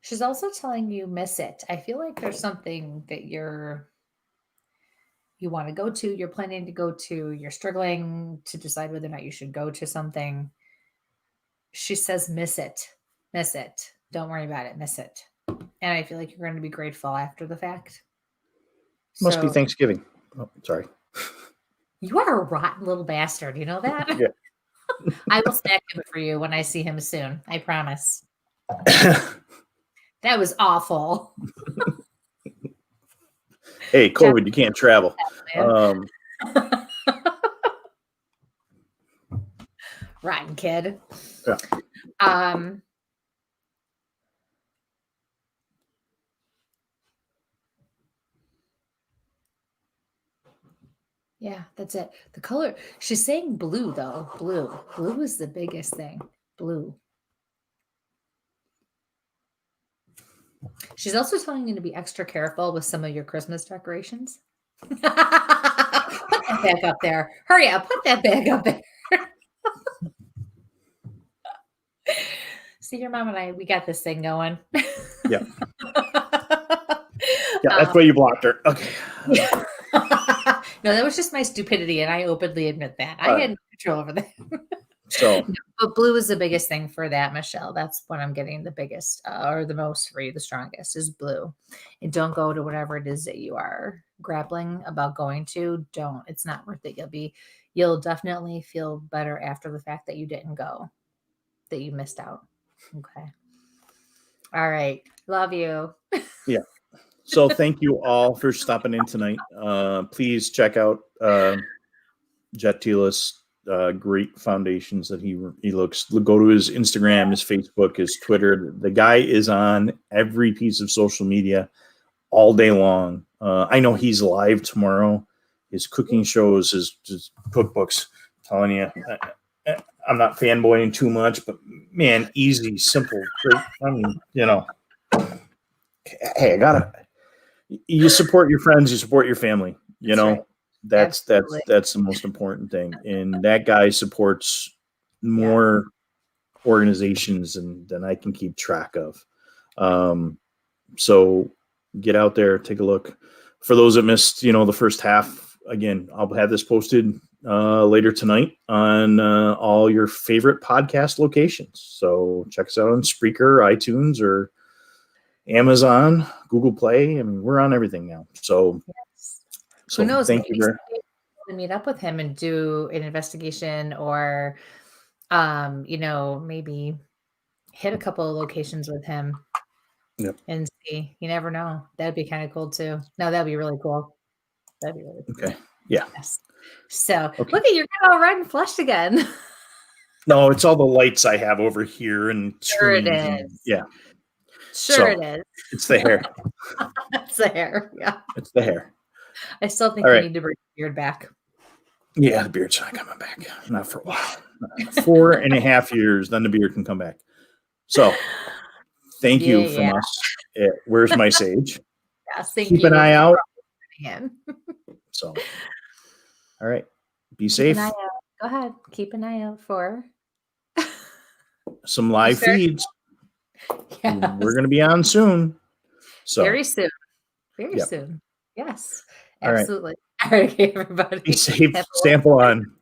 She's also telling you miss it. I feel like there's something that you want to go to, you're planning to go to, you're struggling to decide whether or not you should go to something. She says miss it. Miss it. Don't worry about it. Miss it. And I feel like you're going to be grateful after the fact. Must be Thanksgiving. Oh, sorry. You are a rotten little bastard. You know that? Yeah. I will snack him for you when I see him soon. I promise. That was awful. Hey, COVID, you can't travel. Rotten kid. Yeah. Yeah, that's it. The color, she's saying blue though. Blue is the biggest thing. Blue. She's also telling you to be extra careful with some of your Christmas decorations. Put that back up there. Hurry up. Put that back up there. See, your mom and I, we got this thing going. Yeah. Yeah, that's why you blocked her. Okay. No, that was just my stupidity, and I openly admit that. I had no control over that. So, but blue is the biggest thing for that, Michelle. That's what I'm getting the biggest or the most for you. The strongest is blue. And don't go to whatever it is that you are grappling about going to. Don't. It's not worth it. You'll definitely feel better after the fact that you didn't go, that you missed out. Okay. All right. Love you. Yeah. So thank you all for stopping in tonight. Please check out Jet Tila's great foundations that he looks. Go to his Instagram, his Facebook, his Twitter. The guy is on every piece of social media all day long, I know he's live tomorrow. His cooking shows, his cookbooks. I'm telling you, I'm not fanboying too much, but man, easy, simple, great. I mean, hey, you support your friends, you support your family. Right. That's the most important thing. And that guy supports more organizations than I can keep track of. So get out there, take a look. For those that missed, the first half, again, I'll have this posted later tonight on all your favorite podcast locations. So check us out on Spreaker, iTunes, or Amazon, Google Play. I mean, we're on everything now. So, who knows? Thank you very to meet up with him and do an investigation, or maybe hit a couple of locations with him. Yep. And see. You never know. That'd be kind of cool too. No, that'd be really cool. That'd be really cool. Okay. Yeah. Yes. So look at, you're all red and flushed again. No, it's all the lights I have over here and sure it is. Yeah. Sure it is. It's the hair. It's the hair. Yeah. It's the hair. I still think you need to bring the beard back. Yeah, the beard's not coming back. Not for a while. 4.5 years, then the beard can come back. So thank you from us. Where's My Sage? Yes, thank Keep you. an eye out. Again. So, all right. Be safe. Go ahead. Keep an eye out for some live feeds. Yes. We're going to be on soon. So very soon. Very soon. Yes. All absolutely. All right, everybody. Be safe. Sample on.